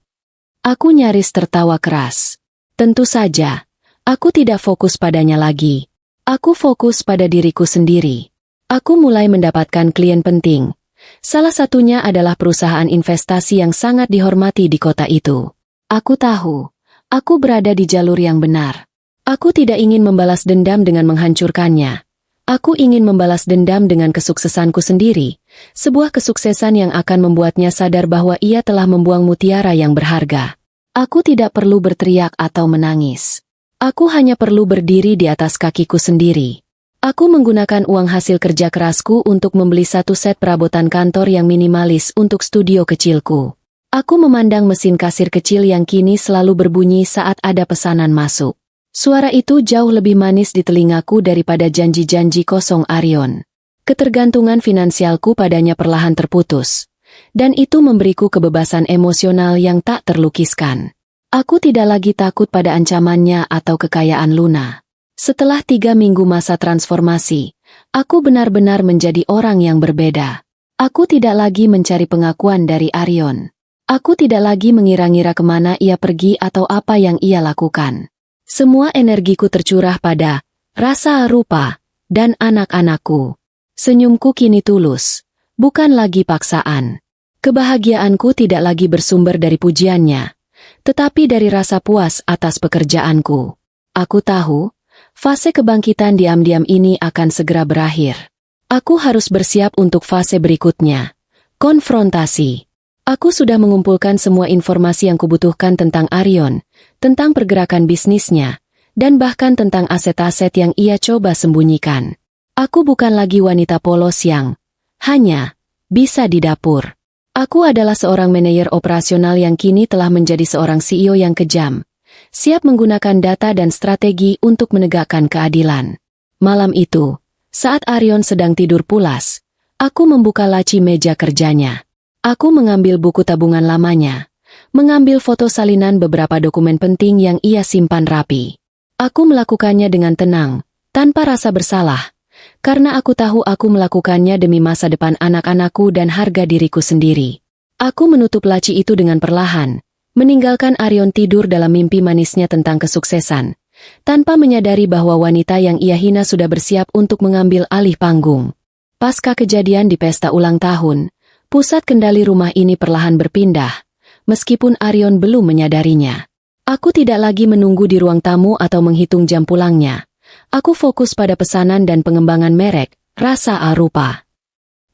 Aku nyaris tertawa keras. Tentu saja, aku tidak fokus padanya lagi. Aku fokus pada diriku sendiri. Aku mulai mendapatkan klien penting. Salah satunya adalah perusahaan investasi yang sangat dihormati di kota itu. Aku tahu, aku berada di jalur yang benar. Aku tidak ingin membalas dendam dengan menghancurkannya. Aku ingin membalas dendam dengan kesuksesanku sendiri, sebuah kesuksesan yang akan membuatnya sadar bahwa ia telah membuang mutiara yang berharga. Aku tidak perlu berteriak atau menangis. Aku hanya perlu berdiri di atas kakiku sendiri. Aku menggunakan uang hasil kerja kerasku untuk membeli satu set perabotan kantor yang minimalis untuk studio kecilku. Aku memandang mesin kasir kecil yang kini selalu berbunyi saat ada pesanan masuk. Suara itu jauh lebih manis di telingaku daripada janji-janji kosong Aryon. Ketergantungan finansialku padanya perlahan terputus, dan itu memberiku kebebasan emosional yang tak terlukiskan. Aku tidak lagi takut pada ancamannya atau kekayaan Luna. Setelah 3 minggu masa transformasi, aku benar-benar menjadi orang yang berbeda. Aku tidak lagi mencari pengakuan dari Aryon. Aku tidak lagi mengira-ngira kemana ia pergi atau apa yang ia lakukan. Semua energiku tercurah pada Rasa Arupa dan anak-anakku. Senyumku kini tulus, bukan lagi paksaan. Kebahagiaanku tidak lagi bersumber dari pujiannya, tetapi dari rasa puas atas pekerjaanku. Aku tahu, fase kebangkitan diam-diam ini akan segera berakhir. Aku harus bersiap untuk fase berikutnya. Konfrontasi. Aku sudah mengumpulkan semua informasi yang kubutuhkan tentang Aryon, tentang pergerakan bisnisnya, dan bahkan tentang aset-aset yang ia coba sembunyikan. Aku bukan lagi wanita polos yang hanya bisa di dapur. Aku adalah seorang manajer operasional yang kini telah menjadi seorang CEO yang kejam, siap menggunakan data dan strategi untuk menegakkan keadilan. Malam itu, saat Aryon sedang tidur pulas, aku membuka laci meja kerjanya. Aku mengambil buku tabungan lamanya, mengambil foto salinan beberapa dokumen penting yang ia simpan rapi. Aku melakukannya dengan tenang, tanpa rasa bersalah, karena aku tahu aku melakukannya demi masa depan anak-anakku dan harga diriku sendiri. Aku menutup laci itu dengan perlahan, meninggalkan Aryon tidur dalam mimpi manisnya tentang kesuksesan, tanpa menyadari bahwa wanita yang ia hina sudah bersiap untuk mengambil alih panggung. Pasca kejadian di pesta ulang tahun, pusat kendali rumah ini perlahan berpindah, meskipun Aryon belum menyadarinya. Aku tidak lagi menunggu di ruang tamu atau menghitung jam pulangnya. Aku fokus pada pesanan dan pengembangan merek, Rasa Arupa.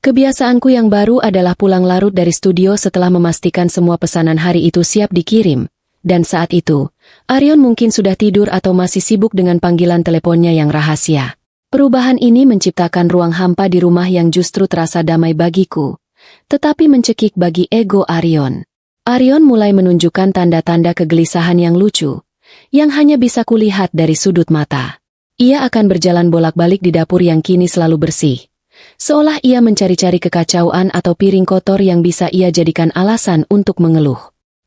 Kebiasaanku yang baru adalah pulang larut dari studio setelah memastikan semua pesanan hari itu siap dikirim, dan saat itu, Aryon mungkin sudah tidur atau masih sibuk dengan panggilan teleponnya yang rahasia. Perubahan ini menciptakan ruang hampa di rumah yang justru terasa damai bagiku, tetapi mencekik bagi ego Aryon. Arion mulai menunjukkan tanda-tanda kegelisahan yang lucu, yang hanya bisa kulihat dari sudut mata. Ia akan berjalan bolak-balik di dapur yang kini selalu bersih, seolah ia mencari-cari kekacauan atau piring kotor yang bisa ia jadikan alasan untuk mengeluh.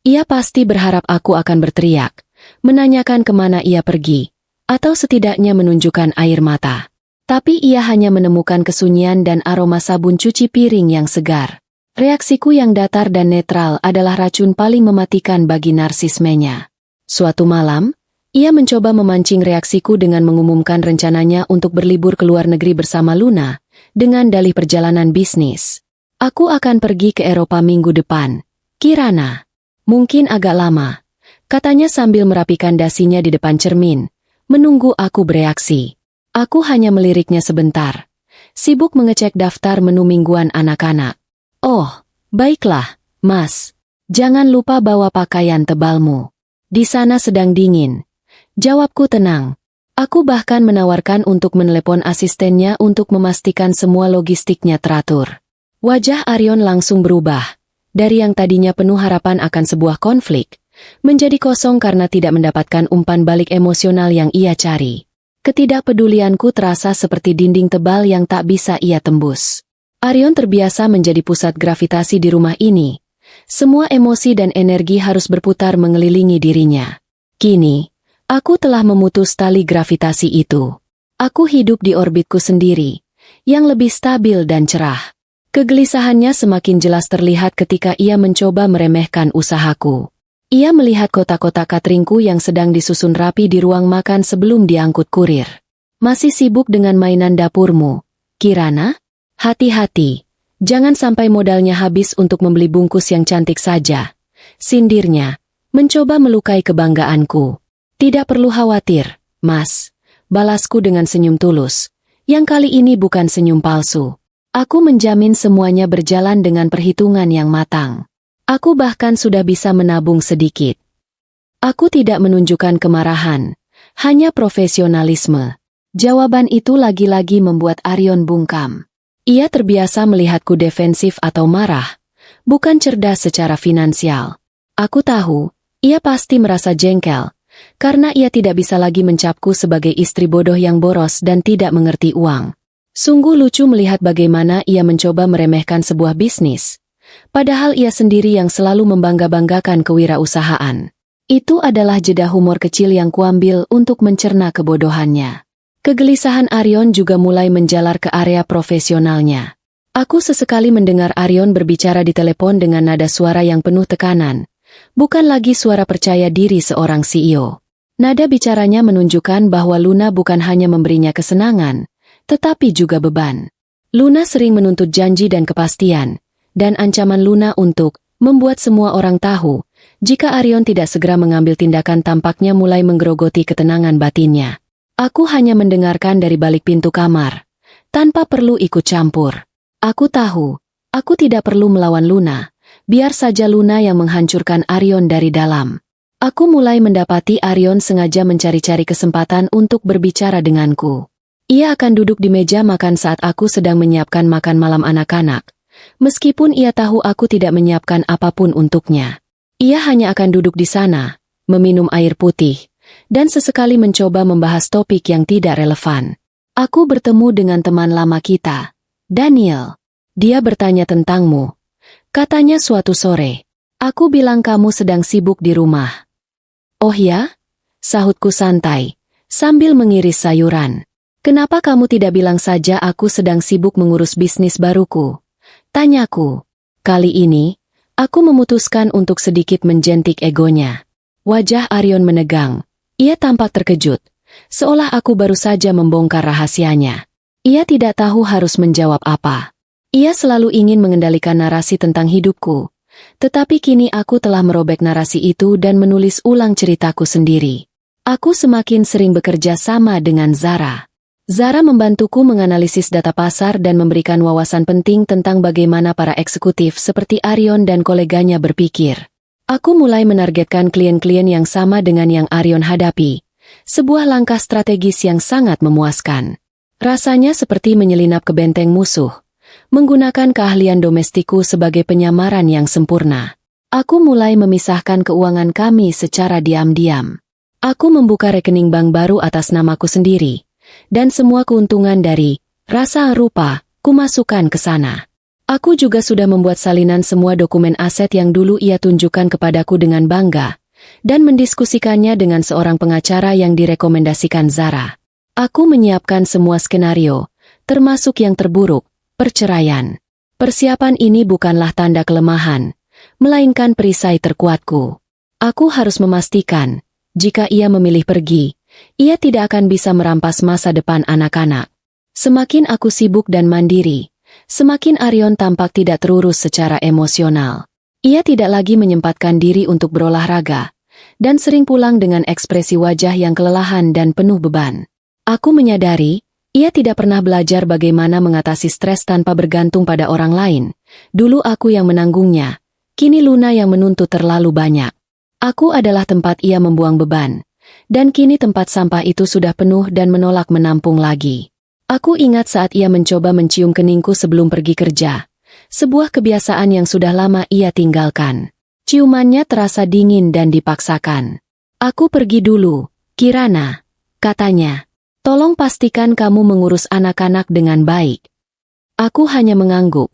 Ia pasti berharap aku akan berteriak, menanyakan kemana ia pergi, atau setidaknya menunjukkan air mata. Tapi ia hanya menemukan kesunyian dan aroma sabun cuci piring yang segar. Reaksiku yang datar dan netral adalah racun paling mematikan bagi narsismenya. Suatu malam, ia mencoba memancing reaksiku dengan mengumumkan rencananya untuk berlibur ke luar negeri bersama Luna, dengan dalih perjalanan bisnis. Aku akan pergi ke Eropa minggu depan. Kirana. Mungkin agak lama, katanya sambil merapikan dasinya di depan cermin, menunggu aku bereaksi. Aku hanya meliriknya sebentar, sibuk mengecek daftar menu mingguan anak-anak. Oh, baiklah, Mas. Jangan lupa bawa pakaian tebalmu. Di sana sedang dingin. Jawabku tenang. Aku bahkan menawarkan untuk menelepon asistennya untuk memastikan semua logistiknya teratur. Wajah Arion langsung berubah. Dari yang tadinya penuh harapan akan sebuah konflik, menjadi kosong karena tidak mendapatkan umpan balik emosional yang ia cari. Ketidakpedulianku terasa seperti dinding tebal yang tak bisa ia tembus. Arion terbiasa menjadi pusat gravitasi di rumah ini. Semua emosi dan energi harus berputar mengelilingi dirinya. Kini, aku telah memutus tali gravitasi itu. Aku hidup di orbitku sendiri, yang lebih stabil dan cerah. Kegelisahannya semakin jelas terlihat ketika ia mencoba meremehkan usahaku. Ia melihat kotak-kotak cateringku yang sedang disusun rapi di ruang makan sebelum diangkut kurir. Masih sibuk dengan mainan dapurmu, Kirana? Hati-hati, jangan sampai modalnya habis untuk membeli bungkus yang cantik saja. Sindirnya, mencoba melukai kebanggaanku. Tidak perlu khawatir, Mas. Balasku dengan senyum tulus, yang kali ini bukan senyum palsu. Aku menjamin semuanya berjalan dengan perhitungan yang matang. Aku bahkan sudah bisa menabung sedikit. Aku tidak menunjukkan kemarahan, hanya profesionalisme. Jawaban itu lagi-lagi membuat Arion bungkam. Ia terbiasa melihatku defensif atau marah, bukan cerdas secara finansial. Aku tahu, ia pasti merasa jengkel, karena ia tidak bisa lagi mencapku sebagai istri bodoh yang boros dan tidak mengerti uang. Sungguh lucu melihat bagaimana ia mencoba meremehkan sebuah bisnis. Padahal ia sendiri yang selalu membangga-banggakan kewirausahaan. Itu adalah jeda humor kecil yang kuambil untuk mencerna kebodohannya. Kegelisahan Arion juga mulai menjalar ke area profesionalnya. Aku sesekali mendengar Arion berbicara di telepon dengan nada suara yang penuh tekanan. Bukan lagi suara percaya diri seorang CEO. Nada bicaranya menunjukkan bahwa Luna bukan hanya memberinya kesenangan, tetapi juga beban. Luna sering menuntut janji dan kepastian, dan ancaman Luna untuk membuat semua orang tahu, jika Arion tidak segera mengambil tindakan tampaknya mulai menggerogoti ketenangan batinnya. Aku hanya mendengarkan dari balik pintu kamar, tanpa perlu ikut campur. Aku tahu, aku tidak perlu melawan Luna, biar saja Luna yang menghancurkan Arion dari dalam. Aku mulai mendapati Arion sengaja mencari-cari kesempatan untuk berbicara denganku. Ia akan duduk di meja makan saat aku sedang menyiapkan makan malam anak-anak. Meskipun ia tahu aku tidak menyiapkan apapun untuknya. Ia hanya akan duduk di sana, meminum air putih, dan sesekali mencoba membahas topik yang tidak relevan. Aku bertemu dengan teman lama kita, Daniel. Dia bertanya tentangmu. Katanya suatu sore. Aku bilang kamu sedang sibuk di rumah. Oh ya? Sahutku santai, sambil mengiris sayuran. Kenapa kamu tidak bilang saja aku sedang sibuk mengurus bisnis baruku? Tanyaku. Kali ini, aku memutuskan untuk sedikit menjentik egonya. Wajah Arion menegang. Ia tampak terkejut, seolah aku baru saja membongkar rahasianya. Ia tidak tahu harus menjawab apa. Ia selalu ingin mengendalikan narasi tentang hidupku. Tetapi kini aku telah merobek narasi itu dan menulis ulang ceritaku sendiri. Aku semakin sering bekerja sama dengan Zara. Zara membantuku menganalisis data pasar dan memberikan wawasan penting tentang bagaimana para eksekutif seperti Arion dan koleganya berpikir. Aku mulai menargetkan klien-klien yang sama dengan yang Arion hadapi. Sebuah langkah strategis yang sangat memuaskan. Rasanya seperti menyelinap ke benteng musuh, menggunakan keahlian domestikku sebagai penyamaran yang sempurna. Aku mulai memisahkan keuangan kami secara diam-diam. Aku membuka rekening bank baru atas namaku sendiri, dan semua keuntungan dari rasa rupa kumasukkan ke sana. Aku juga sudah membuat salinan semua dokumen aset yang dulu ia tunjukkan kepadaku dengan bangga, dan mendiskusikannya dengan seorang pengacara yang direkomendasikan Zara. Aku menyiapkan semua skenario, termasuk yang terburuk, perceraian. Persiapan ini bukanlah tanda kelemahan, melainkan perisai terkuatku. Aku harus memastikan, jika ia memilih pergi, ia tidak akan bisa merampas masa depan anak-anak. Semakin aku sibuk dan mandiri, semakin Arion tampak tidak terurus secara emosional. Ia tidak lagi menyempatkan diri untuk berolahraga, dan sering pulang dengan ekspresi wajah yang kelelahan dan penuh beban. Aku menyadari, ia tidak pernah belajar bagaimana mengatasi stres tanpa bergantung pada orang lain. Dulu aku yang menanggungnya, kini Luna yang menuntut terlalu banyak. Aku adalah tempat ia membuang beban, dan kini tempat sampah itu sudah penuh dan menolak menampung lagi. Aku ingat saat ia mencoba mencium keningku sebelum pergi kerja, sebuah kebiasaan yang sudah lama ia tinggalkan. Ciumannya terasa dingin dan dipaksakan. "Aku pergi dulu, Kirana," katanya. "Tolong pastikan kamu mengurus anak-anak dengan baik." Aku hanya mengangguk,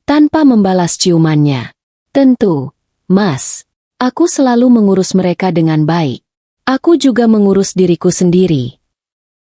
tanpa membalas ciumannya. "Tentu, Mas. Aku selalu mengurus mereka dengan baik. Aku juga mengurus diriku sendiri."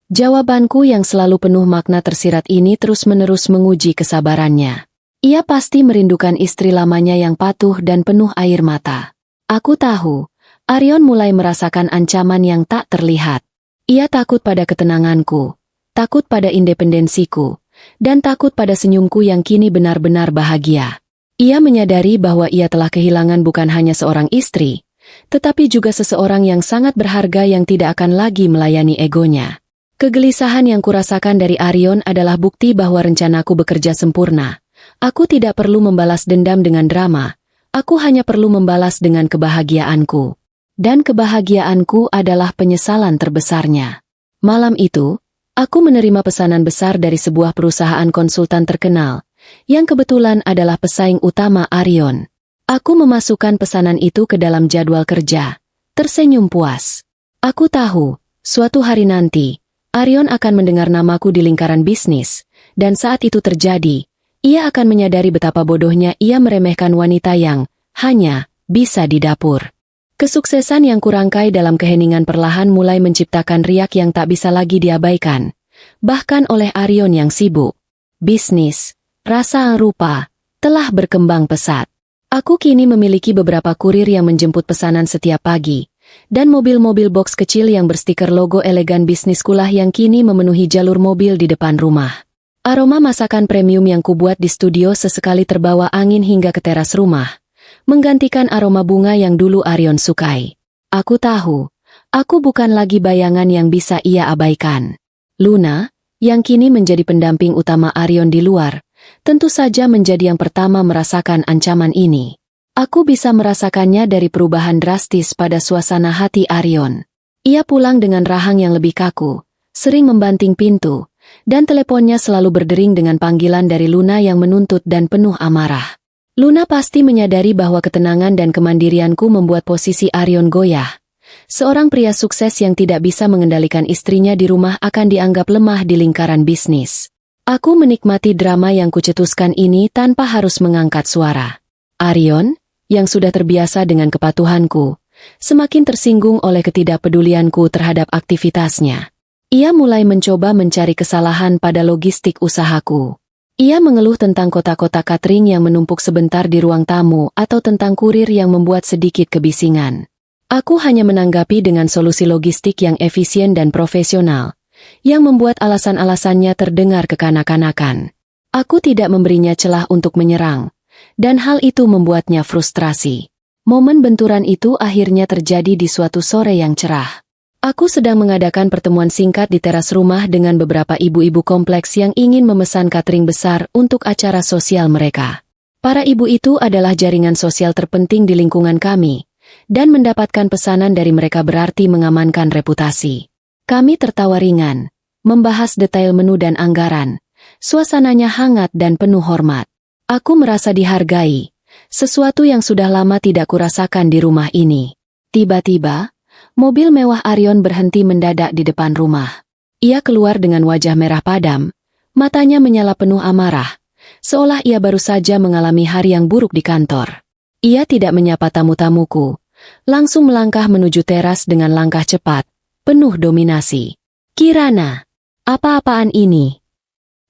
Jawabanku yang selalu penuh makna tersirat ini terus-menerus menguji kesabarannya. Ia pasti merindukan istri lamanya yang patuh dan penuh air mata. Aku tahu, Arion mulai merasakan ancaman yang tak terlihat. Ia takut pada ketenanganku, takut pada independensiku, dan takut pada senyumku yang kini benar-benar bahagia. Ia menyadari bahwa ia telah kehilangan bukan hanya seorang istri, tetapi juga seseorang yang sangat berharga yang tidak akan lagi melayani egonya. Kegelisahan yang kurasakan dari Arion adalah bukti bahwa rencanaku bekerja sempurna. Aku tidak perlu membalas dendam dengan drama, aku hanya perlu membalas dengan kebahagiaanku. Dan kebahagiaanku adalah penyesalan terbesarnya. Malam itu, aku menerima pesanan besar dari sebuah perusahaan konsultan terkenal, yang kebetulan adalah pesaing utama Arion. Aku memasukkan pesanan itu ke dalam jadwal kerja, tersenyum puas. Aku tahu, suatu hari nanti, Arion akan mendengar namaku di lingkaran bisnis, dan saat itu terjadi, ia akan menyadari betapa bodohnya ia meremehkan wanita yang hanya bisa di dapur. Kesuksesan yang kurangkai dalam keheningan perlahan mulai menciptakan riak yang tak bisa lagi diabaikan, bahkan oleh Arion yang sibuk. Bisnis, rasa rupa, telah berkembang pesat. Aku kini memiliki beberapa kurir yang menjemput pesanan setiap pagi, dan mobil-mobil box kecil yang berstiker logo elegan bisniskulah yang kini memenuhi jalur mobil di depan rumah. Aroma masakan premium yang kubuat di studio sesekali terbawa angin hingga ke teras rumah, menggantikan aroma bunga yang dulu Arion sukai. Aku tahu, aku bukan lagi bayangan yang bisa ia abaikan. Luna, yang kini menjadi pendamping utama Arion di luar, tentu saja menjadi yang pertama merasakan ancaman ini. Aku bisa merasakannya dari perubahan drastis pada suasana hati Arion. Ia pulang dengan rahang yang lebih kaku, sering membanting pintu, dan teleponnya selalu berdering dengan panggilan dari Luna yang menuntut dan penuh amarah. Luna pasti menyadari bahwa ketenangan dan kemandirianku membuat posisi Arion goyah. Seorang pria sukses yang tidak bisa mengendalikan istrinya di rumah akan dianggap lemah di lingkaran bisnis. Aku menikmati drama yang kucetuskan ini tanpa harus mengangkat suara. Arion, yang sudah terbiasa dengan kepatuhanku, semakin tersinggung oleh ketidakpedulianku terhadap aktivitasnya. Ia mulai mencoba mencari kesalahan pada logistik usahaku. Ia mengeluh tentang kotak-kotak catering yang menumpuk sebentar di ruang tamu atau tentang kurir yang membuat sedikit kebisingan. Aku hanya menanggapi dengan solusi logistik yang efisien dan profesional, yang membuat alasan-alasannya terdengar kekanak-kanakan. Aku tidak memberinya celah untuk menyerang, dan hal itu membuatnya frustrasi. Momen benturan itu akhirnya terjadi di suatu sore yang cerah. Aku sedang mengadakan pertemuan singkat di teras rumah dengan beberapa ibu-ibu kompleks yang ingin memesan catering besar untuk acara sosial mereka. Para ibu itu adalah jaringan sosial terpenting di lingkungan kami, dan mendapatkan pesanan dari mereka berarti mengamankan reputasi. Kami tertawa ringan, membahas detail menu dan anggaran. Suasananya hangat dan penuh hormat. Aku merasa dihargai, Sesuatu yang sudah lama tidak kurasakan di rumah ini. Tiba-tiba, mobil mewah Aryon berhenti mendadak di depan rumah. Ia keluar dengan wajah merah padam, matanya menyala penuh amarah, seolah ia baru saja mengalami hari yang buruk di kantor. Ia tidak menyapa tamu-tamuku, langsung melangkah menuju teras dengan langkah cepat, penuh dominasi. Kirana, apa-apaan ini?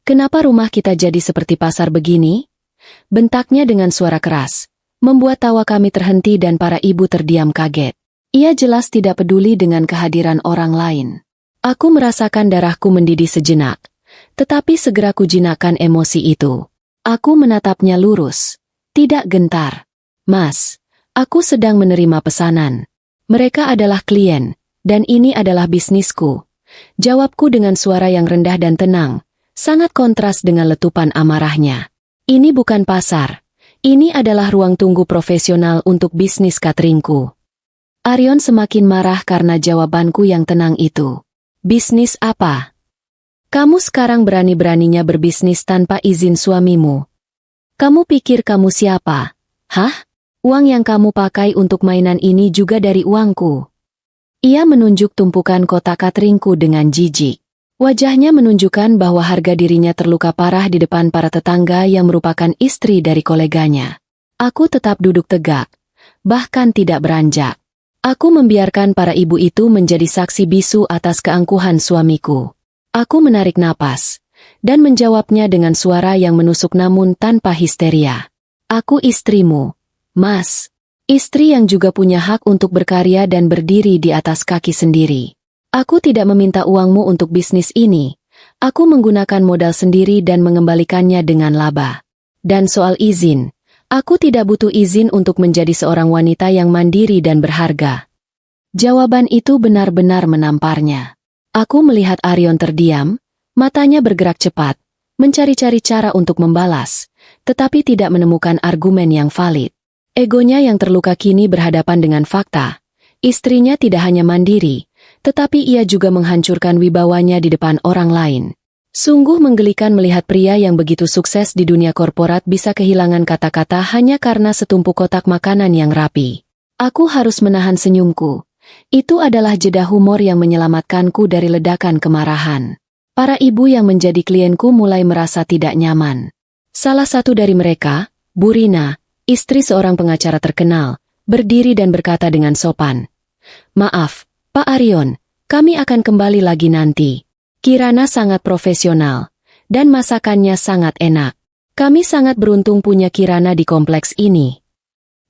Kenapa rumah kita jadi seperti pasar begini? Bentaknya dengan suara keras, membuat tawa kami terhenti dan para ibu terdiam kaget. Ia jelas tidak peduli dengan kehadiran orang lain. Aku merasakan darahku mendidih sejenak, tetapi segera kujinakkan emosi itu. Aku menatapnya lurus, tidak gentar. Mas, aku sedang menerima pesanan. Mereka adalah klien, dan ini adalah bisnisku. Jawabku dengan suara yang rendah dan tenang, sangat kontras dengan letupan amarahnya. Ini bukan pasar. Ini adalah ruang tunggu profesional untuk bisnis cateringku. Aryon semakin marah karena jawabanku yang tenang itu. Bisnis apa? Kamu sekarang berani-beraninya berbisnis tanpa izin suamimu. Kamu pikir kamu siapa? Hah? Uang yang kamu pakai untuk mainan ini juga dari uangku. Ia menunjuk tumpukan kotak cateringku dengan jijik. Wajahnya menunjukkan bahwa harga dirinya terluka parah di depan para tetangga yang merupakan istri dari koleganya. Aku tetap duduk tegak, bahkan tidak beranjak. Aku membiarkan para ibu itu menjadi saksi bisu atas keangkuhan suamiku. Aku menarik napas, dan menjawabnya dengan suara yang menusuk namun tanpa histeria. Aku istrimu, Mas. Istri yang juga punya hak untuk berkarya dan berdiri di atas kaki sendiri. Aku tidak meminta uangmu untuk bisnis ini. Aku menggunakan modal sendiri dan mengembalikannya dengan laba. Dan soal izin, aku tidak butuh izin untuk menjadi seorang wanita yang mandiri dan berharga. Jawaban itu benar-benar menamparnya. Aku melihat Aryon terdiam, matanya bergerak cepat, mencari-cari cara untuk membalas, tetapi tidak menemukan argumen yang valid. Egonya yang terluka kini berhadapan dengan fakta. Istrinya tidak hanya mandiri, tetapi ia juga menghancurkan wibawanya di depan orang lain. Sungguh menggelikan melihat pria yang begitu sukses di dunia korporat bisa kehilangan kata-kata hanya karena setumpuk kotak makanan yang rapi. Aku harus menahan senyumku. Itu adalah jeda humor yang menyelamatkanku dari ledakan kemarahan. Para ibu yang menjadi klienku mulai merasa tidak nyaman. Salah satu dari mereka, Bu Rina, istri seorang pengacara terkenal, berdiri dan berkata dengan sopan, "Maaf, Pak Aryon, kami akan kembali lagi nanti. Kirana sangat profesional, dan masakannya sangat enak. Kami sangat beruntung punya Kirana di kompleks ini."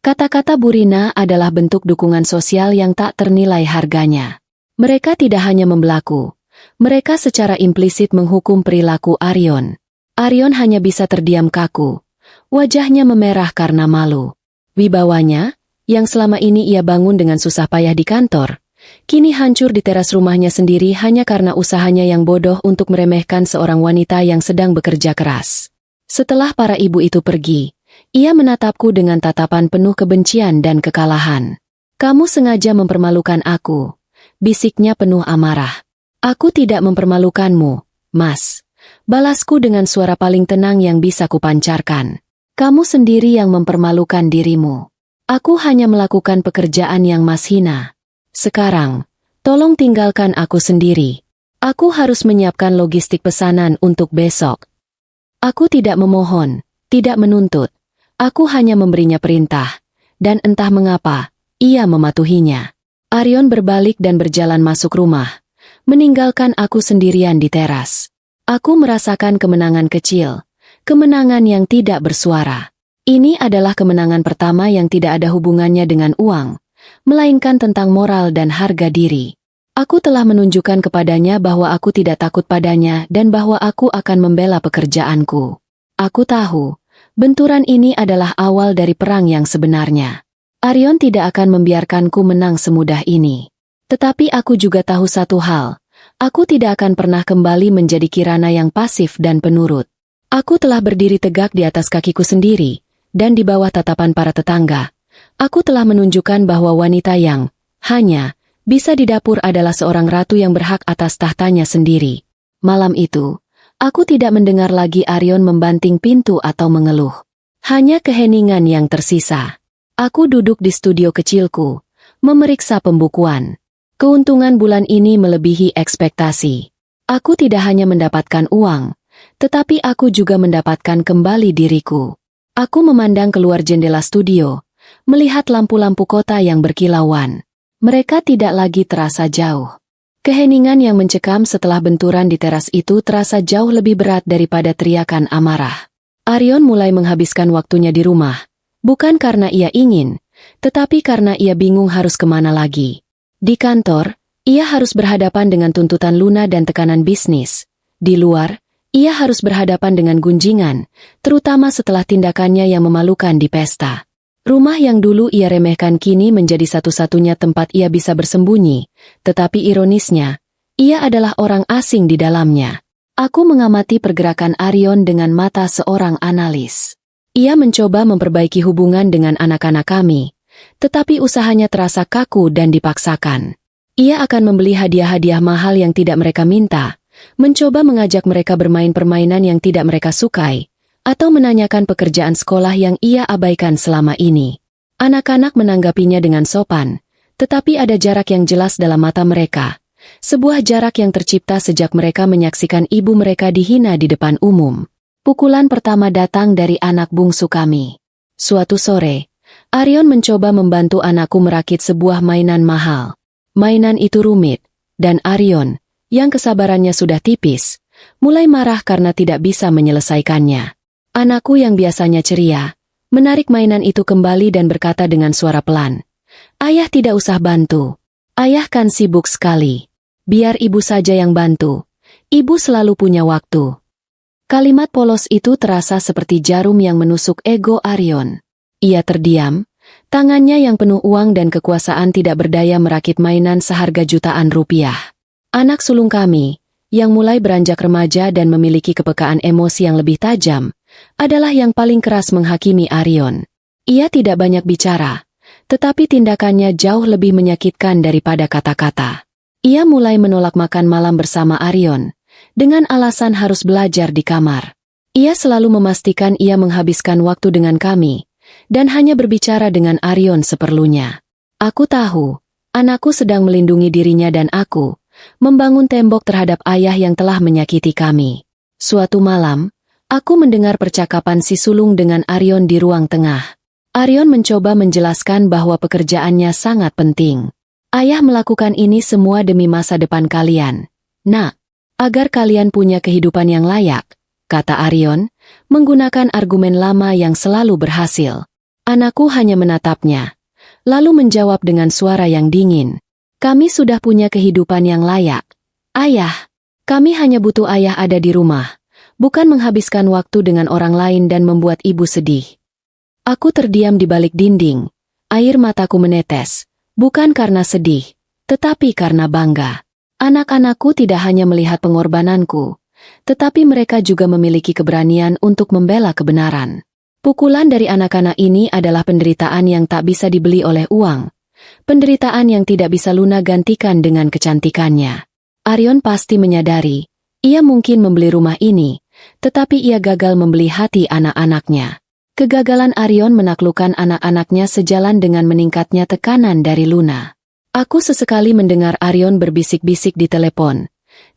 Kata-kata Bu Rina adalah bentuk dukungan sosial yang tak ternilai harganya. Mereka tidak hanya membelaku, mereka secara implisit menghukum perilaku Aryon. Aryon hanya bisa terdiam kaku. Wajahnya memerah karena malu. Wibawanya, yang selama ini ia bangun dengan susah payah di kantor, kini hancur di teras rumahnya sendiri hanya karena usahanya yang bodoh untuk meremehkan seorang wanita yang sedang bekerja keras. Setelah para ibu itu pergi, ia menatapku dengan tatapan penuh kebencian dan kekalahan. "Kamu sengaja mempermalukan aku," bisiknya penuh amarah. "Aku tidak mempermalukanmu, Mas," balasku dengan suara paling tenang yang bisa kupancarkan. "Kamu sendiri yang mempermalukan dirimu. Aku hanya melakukan pekerjaan yang Mas hina. Sekarang, tolong tinggalkan aku sendiri. Aku harus menyiapkan logistik pesanan untuk besok." Aku tidak memohon, tidak menuntut. Aku hanya memberinya perintah, dan entah mengapa, ia mematuhinya. Aryon berbalik dan berjalan masuk rumah, meninggalkan aku sendirian di teras. Aku merasakan kemenangan kecil, kemenangan yang tidak bersuara. Ini adalah kemenangan pertama yang tidak ada hubungannya dengan uang, melainkan tentang moral dan harga diri. Aku telah menunjukkan kepadanya bahwa aku tidak takut padanya dan bahwa aku akan membela pekerjaanku. Aku tahu, benturan ini adalah awal dari perang yang sebenarnya. Aryon tidak akan membiarkanku menang semudah ini. Tetapi aku juga tahu satu hal, aku tidak akan pernah kembali menjadi Kirana yang pasif dan penurut. Aku telah berdiri tegak di atas kakiku sendiri, dan di bawah tatapan para tetangga. Aku telah menunjukkan bahwa wanita yang hanya bisa di dapur adalah seorang ratu yang berhak atas tahtanya sendiri. Malam itu, aku tidak mendengar lagi Aryon membanting pintu atau mengeluh. Hanya keheningan yang tersisa. Aku duduk di studio kecilku, memeriksa pembukuan. Keuntungan bulan ini melebihi ekspektasi. Aku tidak hanya mendapatkan uang, tetapi aku juga mendapatkan kembali diriku. Aku memandang keluar jendela studio, melihat lampu-lampu kota yang berkilauan. Mereka tidak lagi terasa jauh. Keheningan yang mencekam setelah benturan di teras itu terasa jauh lebih berat daripada teriakan amarah. Arion mulai menghabiskan waktunya di rumah, bukan karena ia ingin, tetapi karena ia bingung harus kemana lagi. Di kantor, ia harus berhadapan dengan tuntutan Luna dan tekanan bisnis. Di luar, ia harus berhadapan dengan gunjingan, terutama setelah tindakannya yang memalukan di pesta. Rumah yang dulu ia remehkan kini menjadi satu-satunya tempat ia bisa bersembunyi, tetapi ironisnya, ia adalah orang asing di dalamnya. Aku mengamati pergerakan Arion dengan mata seorang analis. Ia mencoba memperbaiki hubungan dengan anak-anak kami, tetapi usahanya terasa kaku dan dipaksakan. Ia akan membeli hadiah-hadiah mahal yang tidak mereka minta, mencoba mengajak mereka bermain permainan yang tidak mereka sukai, atau menanyakan pekerjaan sekolah yang ia abaikan selama ini. Anak-anak menanggapinya dengan sopan, tetapi ada jarak yang jelas dalam mata mereka, sebuah jarak yang tercipta sejak mereka menyaksikan ibu mereka dihina di depan umum. Pukulan pertama datang dari anak bungsu kami. Suatu sore, Arion mencoba membantu anakku merakit sebuah mainan mahal. Mainan itu rumit, dan Arion, yang kesabarannya sudah tipis, mulai marah karena tidak bisa menyelesaikannya. Anakku yang biasanya ceria, menarik mainan itu kembali dan berkata dengan suara pelan, "Ayah tidak usah bantu. Ayah kan sibuk sekali. Biar ibu saja yang bantu. Ibu selalu punya waktu." Kalimat polos itu terasa seperti jarum yang menusuk ego Arion. Ia terdiam, tangannya yang penuh uang dan kekuasaan tidak berdaya merakit mainan seharga jutaan rupiah. Anak sulung kami, yang mulai beranjak remaja dan memiliki kepekaan emosi yang lebih tajam, adalah yang paling keras menghakimi Arion. Ia tidak banyak bicara, tetapi tindakannya jauh lebih menyakitkan daripada kata-kata. Ia mulai menolak makan malam bersama Arion, dengan alasan harus belajar di kamar. Ia selalu memastikan ia menghabiskan waktu dengan kami, dan hanya berbicara dengan Arion seperlunya. Aku tahu, anakku sedang melindungi dirinya dan aku, membangun tembok terhadap ayah yang telah menyakiti kami. Suatu malam, aku mendengar percakapan si sulung dengan Arion di ruang tengah. Arion mencoba menjelaskan bahwa pekerjaannya sangat penting. Ayah melakukan ini semua demi masa depan kalian. Nak, agar kalian punya kehidupan yang layak, kata Arion, menggunakan argumen lama yang selalu berhasil. Anakku hanya menatapnya, lalu menjawab dengan suara yang dingin. Kami sudah punya kehidupan yang layak. Ayah, kami hanya butuh ayah ada di rumah, bukan menghabiskan waktu dengan orang lain dan membuat ibu sedih. Aku terdiam di balik dinding, air mataku menetes, bukan karena sedih, tetapi karena bangga. Anak-anakku tidak hanya melihat pengorbananku, tetapi mereka juga memiliki keberanian untuk membela kebenaran. Pukulan dari anak-anak ini adalah penderitaan yang tak bisa dibeli oleh uang, penderitaan yang tidak bisa Luna gantikan dengan kecantikannya. Arion pasti menyadari, ia mungkin membeli rumah ini, tetapi ia gagal membeli hati anak-anaknya. Kegagalan Arion menaklukkan anak-anaknya sejalan dengan meningkatnya tekanan dari Luna. Aku sesekali mendengar Arion berbisik-bisik di telepon.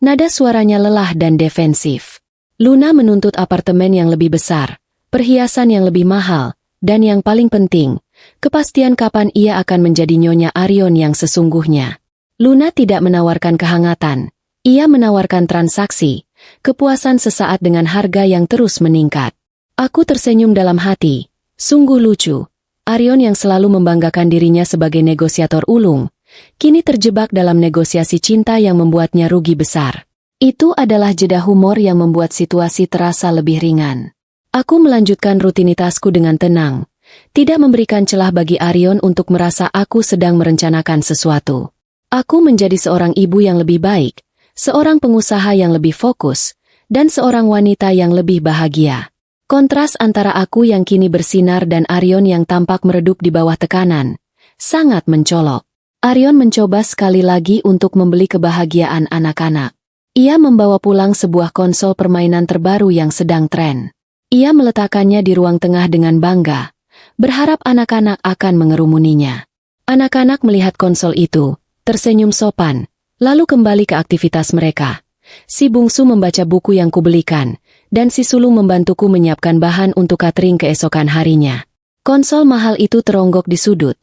Nada suaranya lelah dan defensif. Luna menuntut apartemen yang lebih besar, perhiasan yang lebih mahal, dan yang paling penting, kepastian kapan ia akan menjadi nyonya Arion yang sesungguhnya. Luna tidak menawarkan kehangatan, ia menawarkan transaksi, kepuasan sesaat dengan harga yang terus meningkat. Aku tersenyum dalam hati, sungguh lucu. Arion yang selalu membanggakan dirinya sebagai negosiator ulung, kini terjebak dalam negosiasi cinta yang membuatnya rugi besar. Itu adalah jeda humor yang membuat situasi terasa lebih ringan. Aku melanjutkan rutinitasku dengan tenang, tidak memberikan celah bagi Arion untuk merasa aku sedang merencanakan sesuatu. Aku menjadi seorang ibu yang lebih baik, seorang pengusaha yang lebih fokus, dan seorang wanita yang lebih bahagia. Kontras antara aku yang kini bersinar dan Arion yang tampak meredup di bawah tekanan, sangat mencolok. Arion mencoba sekali lagi untuk membeli kebahagiaan anak-anak. Ia membawa pulang sebuah konsol permainan terbaru yang sedang tren. Ia meletakkannya di ruang tengah dengan bangga, berharap anak-anak akan mengerumuninya. Anak-anak melihat konsol itu, tersenyum sopan, lalu kembali ke aktivitas mereka. Si bungsu membaca buku yang kubelikan, dan si sulung membantuku menyiapkan bahan untuk catering keesokan harinya. Konsol mahal itu teronggok di sudut,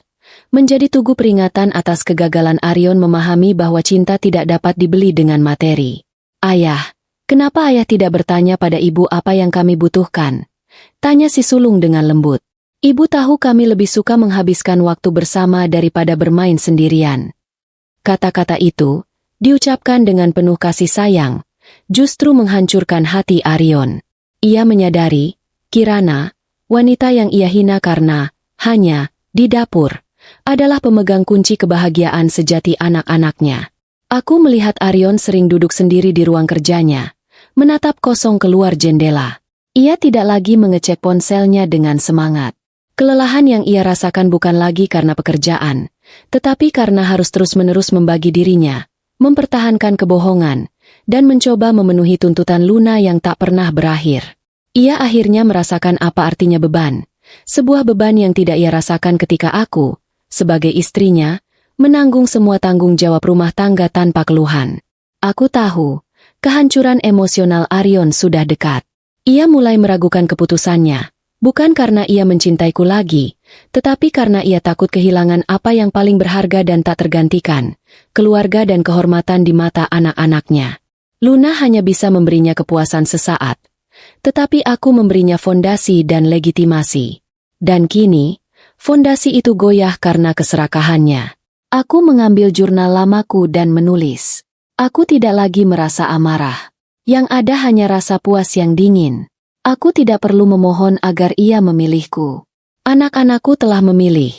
menjadi tugu peringatan atas kegagalan Arion memahami bahwa cinta tidak dapat dibeli dengan materi. Ayah, kenapa ayah tidak bertanya pada ibu apa yang kami butuhkan? Tanya si sulung dengan lembut. Ibu tahu kami lebih suka menghabiskan waktu bersama daripada bermain sendirian. Kata-kata itu diucapkan dengan penuh kasih sayang, justru menghancurkan hati Arion. Ia menyadari, Kirana, wanita yang ia hina karena hanya di dapur, adalah pemegang kunci kebahagiaan sejati anak-anaknya. Aku melihat Arion sering duduk sendiri di ruang kerjanya, menatap kosong keluar jendela. Ia tidak lagi mengecek ponselnya dengan semangat. Kelelahan yang ia rasakan bukan lagi karena pekerjaan, tetapi karena harus terus-menerus membagi dirinya, mempertahankan kebohongan, dan mencoba memenuhi tuntutan Luna yang tak pernah berakhir. Ia akhirnya merasakan apa artinya beban, sebuah beban yang tidak ia rasakan ketika aku, sebagai istrinya, menanggung semua tanggung jawab rumah tangga tanpa keluhan. Aku tahu, kehancuran emosional Arion sudah dekat. Ia mulai meragukan keputusannya, bukan karena ia mencintaiku lagi, tetapi karena ia takut kehilangan apa yang paling berharga dan tak tergantikan, keluarga dan kehormatan di mata anak-anaknya. Luna hanya bisa memberinya kepuasan sesaat, tetapi aku memberinya fondasi dan legitimasi. Dan kini, fondasi itu goyah karena keserakahannya. Aku mengambil jurnal lamaku dan menulis. Aku tidak lagi merasa amarah. Yang ada hanya rasa puas yang dingin. Aku tidak perlu memohon agar ia memilihku. Anak-anakku telah memilih,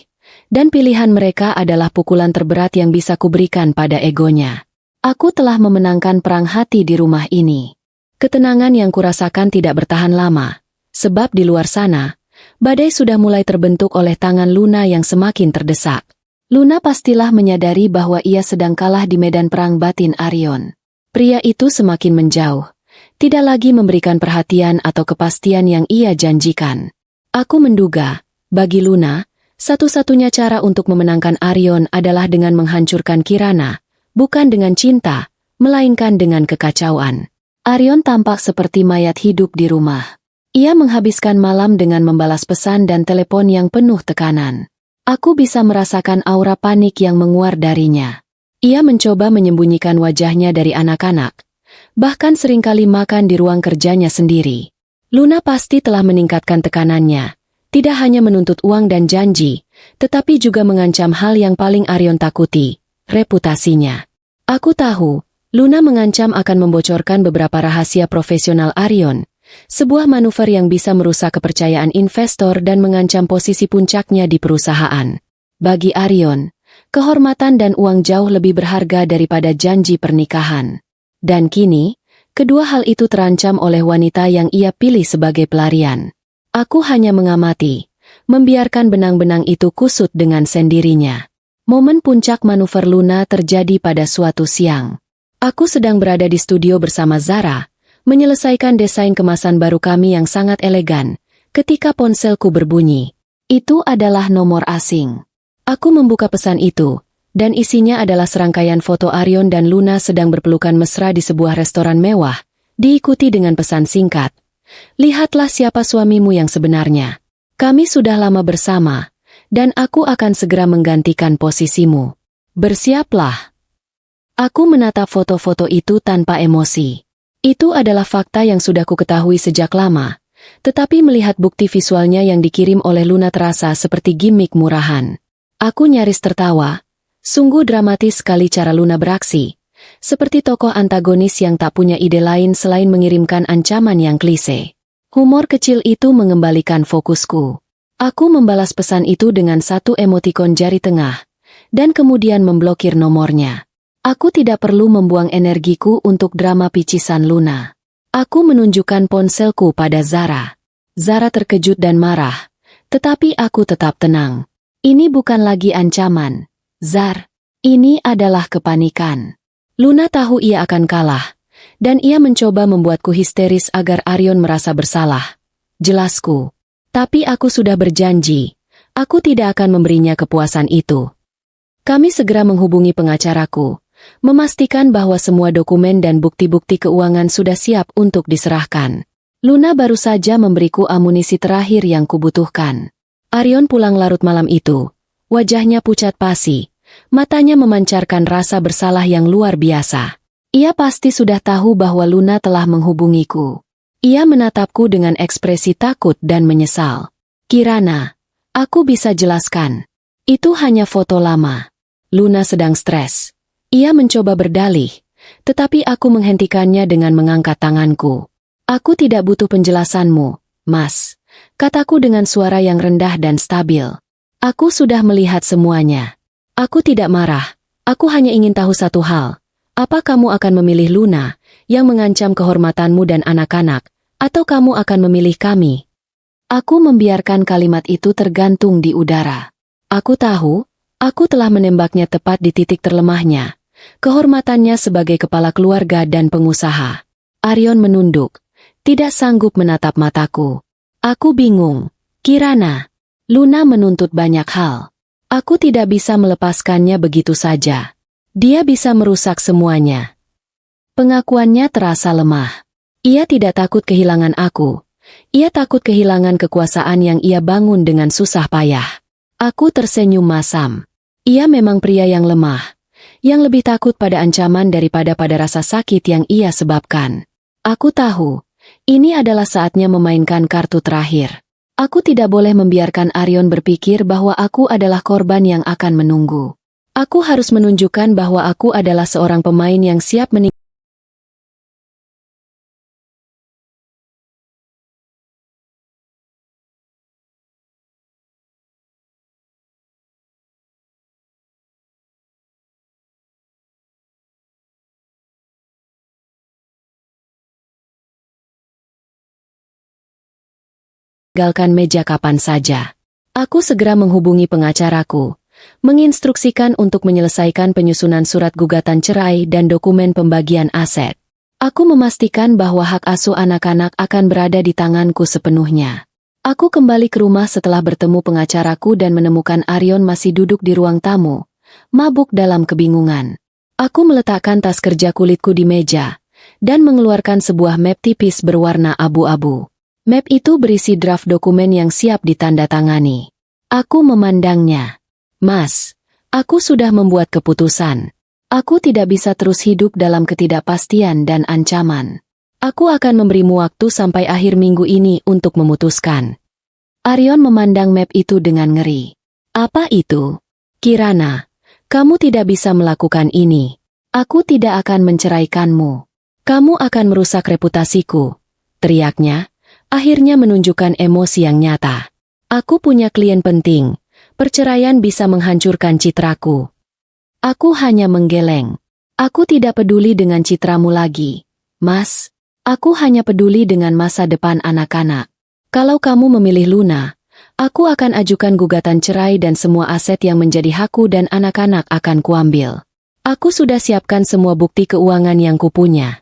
dan pilihan mereka adalah pukulan terberat yang bisa kuberikan pada egonya. Aku telah memenangkan perang hati di rumah ini. Ketenangan yang kurasakan tidak bertahan lama, sebab di luar sana, badai sudah mulai terbentuk oleh tangan Luna yang semakin terdesak. Luna pastilah menyadari bahwa ia sedang kalah di medan perang batin Arion. Pria itu semakin menjauh. Tidak lagi memberikan perhatian atau kepastian yang ia janjikan. Aku menduga, bagi Luna, satu-satunya cara untuk memenangkan Arion adalah dengan menghancurkan Kirana, bukan dengan cinta, melainkan dengan kekacauan. Arion tampak seperti mayat hidup di rumah. Ia menghabiskan malam dengan membalas pesan dan telepon yang penuh tekanan. Aku bisa merasakan aura panik yang menguar darinya. Ia mencoba menyembunyikan wajahnya dari anak-anak, bahkan seringkali makan di ruang kerjanya sendiri. Luna pasti telah meningkatkan tekanannya, tidak hanya menuntut uang dan janji, tetapi juga mengancam hal yang paling Arion takuti, reputasinya. Aku tahu, Luna mengancam akan membocorkan beberapa rahasia profesional Arion, sebuah manuver yang bisa merusak kepercayaan investor dan mengancam posisi puncaknya di perusahaan. Bagi Arion, kehormatan dan uang jauh lebih berharga daripada janji pernikahan. Dan kini, kedua hal itu terancam oleh wanita yang ia pilih sebagai pelarian. Aku hanya mengamati, membiarkan benang-benang itu kusut dengan sendirinya. Momen puncak manuver Luna terjadi pada suatu siang. Aku sedang berada di studio bersama Zara, menyelesaikan desain kemasan baru kami yang sangat elegan, ketika ponselku berbunyi. Itu adalah nomor asing. Aku membuka pesan itu, dan isinya adalah serangkaian foto Arion dan Luna sedang berpelukan mesra di sebuah restoran mewah, diikuti dengan pesan singkat. Lihatlah siapa suamimu yang sebenarnya. Kami sudah lama bersama, dan aku akan segera menggantikan posisimu. Bersiaplah. Aku menatap foto-foto itu tanpa emosi. Itu adalah fakta yang sudah kuketahui sejak lama, tetapi melihat bukti visualnya yang dikirim oleh Luna terasa seperti gimmick murahan. Aku nyaris tertawa. Sungguh dramatis sekali cara Luna beraksi, seperti tokoh antagonis yang tak punya ide lain selain mengirimkan ancaman yang klise. Humor kecil itu mengembalikan fokusku. Aku membalas pesan itu dengan satu emotikon jari tengah, dan kemudian memblokir nomornya. Aku tidak perlu membuang energiku untuk drama picisan Luna. Aku menunjukkan ponselku pada Zara. Zara terkejut dan marah, tetapi aku tetap tenang. Ini bukan lagi ancaman, Zar. Ini adalah kepanikan. Luna tahu ia akan kalah, dan ia mencoba membuatku histeris agar Arion merasa bersalah. Jelasku. Tapi aku sudah berjanji. Aku tidak akan memberinya kepuasan itu. Kami segera menghubungi pengacaraku, memastikan bahwa semua dokumen dan bukti-bukti keuangan sudah siap untuk diserahkan. Luna baru saja memberiku amunisi terakhir yang kubutuhkan. Arion pulang larut malam itu. Wajahnya pucat pasi. Matanya memancarkan rasa bersalah yang luar biasa. Ia pasti sudah tahu bahwa Luna telah menghubungiku. Ia menatapku dengan ekspresi takut dan menyesal. Kirana, aku bisa jelaskan. Itu hanya foto lama. Luna sedang stres. Ia mencoba berdalih, tetapi aku menghentikannya dengan mengangkat tanganku. Aku tidak butuh penjelasanmu, Mas, kataku dengan suara yang rendah dan stabil. Aku sudah melihat semuanya. Aku tidak marah, aku hanya ingin tahu satu hal. Apa kamu akan memilih Luna, yang mengancam kehormatanmu dan anak-anak, atau kamu akan memilih kami? Aku membiarkan kalimat itu tergantung di udara. Aku tahu, aku telah menembaknya tepat di titik terlemahnya, kehormatannya sebagai kepala keluarga dan pengusaha. Arion menunduk. Tidak sanggup menatap mataku. Aku bingung. Kirana, Luna menuntut banyak hal. Aku tidak bisa melepaskannya begitu saja. Dia bisa merusak semuanya. Pengakuannya terasa lemah. Ia tidak takut kehilangan aku. Ia takut kehilangan kekuasaan yang ia bangun dengan susah payah. Aku tersenyum masam. Ia memang pria yang lemah, yang lebih takut pada ancaman daripada pada rasa sakit yang ia sebabkan. Aku tahu. Ini adalah saatnya memainkan kartu terakhir. Aku tidak boleh membiarkan Arion berpikir bahwa aku adalah korban yang akan menunggu. Aku harus menunjukkan bahwa aku adalah seorang pemain yang siap meninggalkan meja kapan saja. Aku segera menghubungi pengacaraku, menginstruksikan untuk menyelesaikan penyusunan surat gugatan cerai dan dokumen pembagian aset. Aku memastikan bahwa hak asuh anak-anak akan berada di tanganku sepenuhnya. Aku kembali ke rumah setelah bertemu pengacaraku dan menemukan Arion masih duduk di ruang tamu, mabuk dalam kebingungan. Aku meletakkan tas kerja kulitku di meja, dan mengeluarkan sebuah map tipis berwarna abu-abu. Map itu berisi draft dokumen yang siap ditandatangani. Aku memandangnya. Mas, aku sudah membuat keputusan. Aku tidak bisa terus hidup dalam ketidakpastian dan ancaman. Aku akan memberimu waktu sampai akhir minggu ini untuk memutuskan. Arion memandang map itu dengan ngeri. Apa itu? Kirana, kamu tidak bisa melakukan ini. Aku tidak akan menceraikanmu. Kamu akan merusak reputasiku. Teriaknya. Akhirnya menunjukkan emosi yang nyata. Aku punya klien penting. Perceraian bisa menghancurkan citraku. Aku hanya menggeleng. Aku tidak peduli dengan citramu lagi. Mas, aku hanya peduli dengan masa depan anak-anak. Kalau kamu memilih Luna, aku akan ajukan gugatan cerai dan semua aset yang menjadi hakku dan anak-anak akan kuambil. Aku sudah siapkan semua bukti keuangan yang kupunya.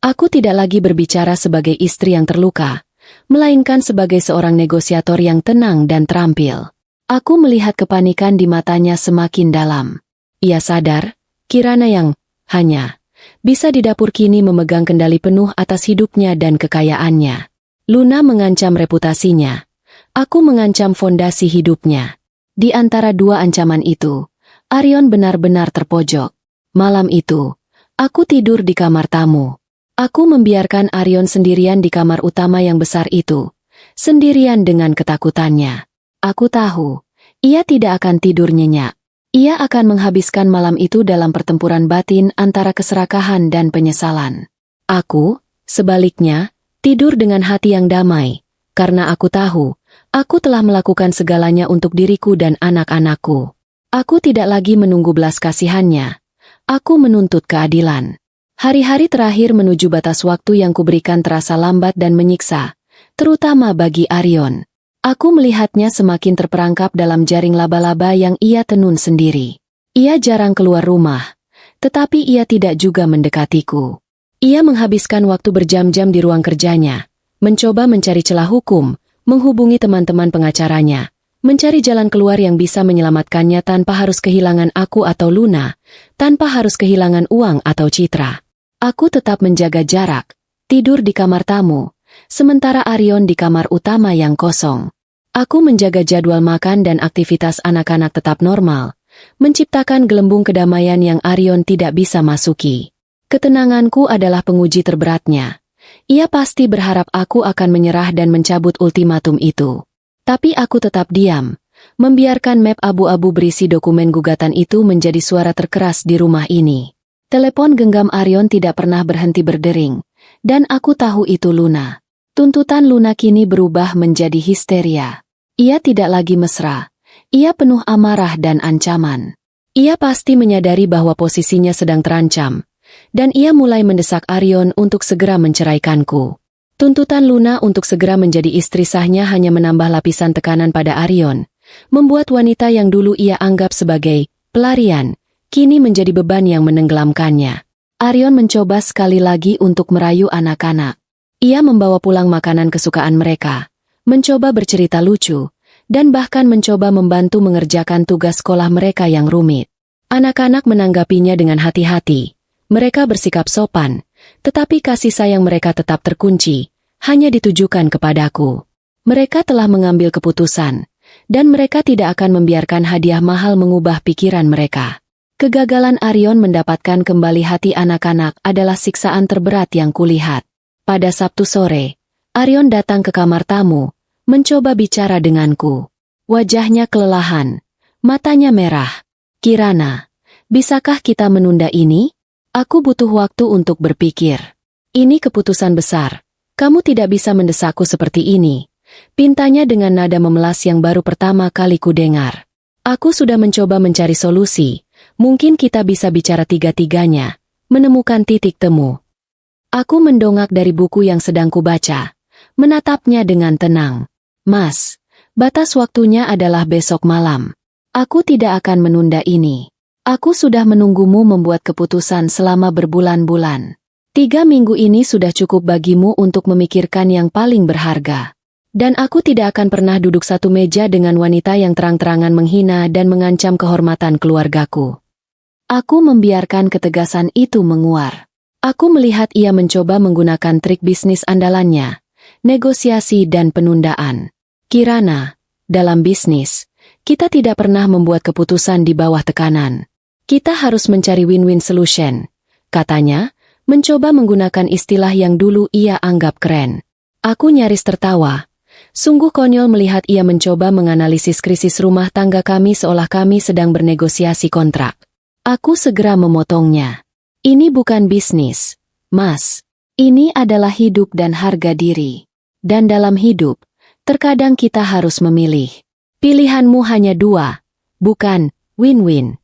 Aku tidak lagi berbicara sebagai istri yang terluka, melainkan sebagai seorang negosiator yang tenang dan terampil. Aku melihat kepanikan di matanya semakin dalam. Ia sadar, Kirana yang hanya bisa di dapur kini memegang kendali penuh atas hidupnya dan kekayaannya. Luna mengancam reputasinya. Aku mengancam fondasi hidupnya. Di antara dua ancaman itu, Arion benar-benar terpojok. Malam itu, aku tidur di kamar tamu. Aku membiarkan Arion sendirian di kamar utama yang besar itu, sendirian dengan ketakutannya. Aku tahu, ia tidak akan tidur nyenyak. Ia akan menghabiskan malam itu dalam pertempuran batin antara keserakahan dan penyesalan. Aku, sebaliknya, tidur dengan hati yang damai, karena aku tahu, aku telah melakukan segalanya untuk diriku dan anak-anakku. Aku tidak lagi menunggu belas kasihannya. Aku menuntut keadilan. Hari-hari terakhir menuju batas waktu yang kuberikan terasa lambat dan menyiksa, terutama bagi Arion. Aku melihatnya semakin terperangkap dalam jaring laba-laba yang ia tenun sendiri. Ia jarang keluar rumah, tetapi ia tidak juga mendekatiku. Ia menghabiskan waktu berjam-jam di ruang kerjanya, mencoba mencari celah hukum, menghubungi teman-teman pengacaranya, mencari jalan keluar yang bisa menyelamatkannya tanpa harus kehilangan aku atau Luna, tanpa harus kehilangan uang atau citra. Aku tetap menjaga jarak, tidur di kamar tamu, sementara Arion di kamar utama yang kosong. Aku menjaga jadwal makan dan aktivitas anak-anak tetap normal, menciptakan gelembung kedamaian yang Arion tidak bisa masuki. Ketenanganku adalah penguji terberatnya. Ia pasti berharap aku akan menyerah dan mencabut ultimatum itu. Tapi aku tetap diam, membiarkan map abu-abu berisi dokumen gugatan itu menjadi suara terkeras di rumah ini. Telepon genggam Arion tidak pernah berhenti berdering, dan aku tahu itu Luna. Tuntutan Luna kini berubah menjadi histeria. Ia tidak lagi mesra. Ia penuh amarah dan ancaman. Ia pasti menyadari bahwa posisinya sedang terancam, dan ia mulai mendesak Arion untuk segera menceraikanku. Tuntutan Luna untuk segera menjadi istri sahnya hanya menambah lapisan tekanan pada Arion, membuat wanita yang dulu ia anggap sebagai pelarian, kini menjadi beban yang menenggelamkannya. Arion mencoba sekali lagi untuk merayu anak-anak. Ia membawa pulang makanan kesukaan mereka, mencoba bercerita lucu, dan bahkan mencoba membantu mengerjakan tugas sekolah mereka yang rumit. Anak-anak menanggapinya dengan hati-hati. Mereka bersikap sopan, tetapi kasih sayang mereka tetap terkunci, hanya ditujukan kepadaku. Mereka telah mengambil keputusan, dan mereka tidak akan membiarkan hadiah mahal mengubah pikiran mereka. Kegagalan Arion mendapatkan kembali hati anak-anak adalah siksaan terberat yang kulihat. Pada Sabtu sore, Arion datang ke kamar tamu, mencoba bicara denganku. Wajahnya kelelahan, matanya merah. Kirana, bisakah kita menunda ini? Aku butuh waktu untuk berpikir. Ini keputusan besar. Kamu tidak bisa mendesakku seperti ini. Pintanya dengan nada memelas yang baru pertama kali kudengar. Aku sudah mencoba mencari solusi. Mungkin kita bisa bicara tiga-tiganya, menemukan titik temu. Aku mendongak dari buku yang sedang kubaca, menatapnya dengan tenang. Mas, batas waktunya adalah besok malam. Aku tidak akan menunda ini. Aku sudah menunggumu membuat keputusan selama berbulan-bulan. 3 minggu ini sudah cukup bagimu untuk memikirkan yang paling berharga. Dan aku tidak akan pernah duduk satu meja dengan wanita yang terang-terangan menghina dan mengancam kehormatan keluargaku. Aku membiarkan ketegasan itu menguar. Aku melihat ia mencoba menggunakan trik bisnis andalannya, negosiasi dan penundaan. Kirana, dalam bisnis, kita tidak pernah membuat keputusan di bawah tekanan. Kita harus mencari win-win solution, katanya, mencoba menggunakan istilah yang dulu ia anggap keren. Aku nyaris tertawa. Sungguh konyol melihat ia mencoba menganalisis krisis rumah tangga kami seolah kami sedang bernegosiasi kontrak. Aku segera memotongnya. Ini bukan bisnis, Mas. Ini adalah hidup dan harga diri. Dan dalam hidup, terkadang kita harus memilih. Pilihanmu hanya 2, bukan win-win.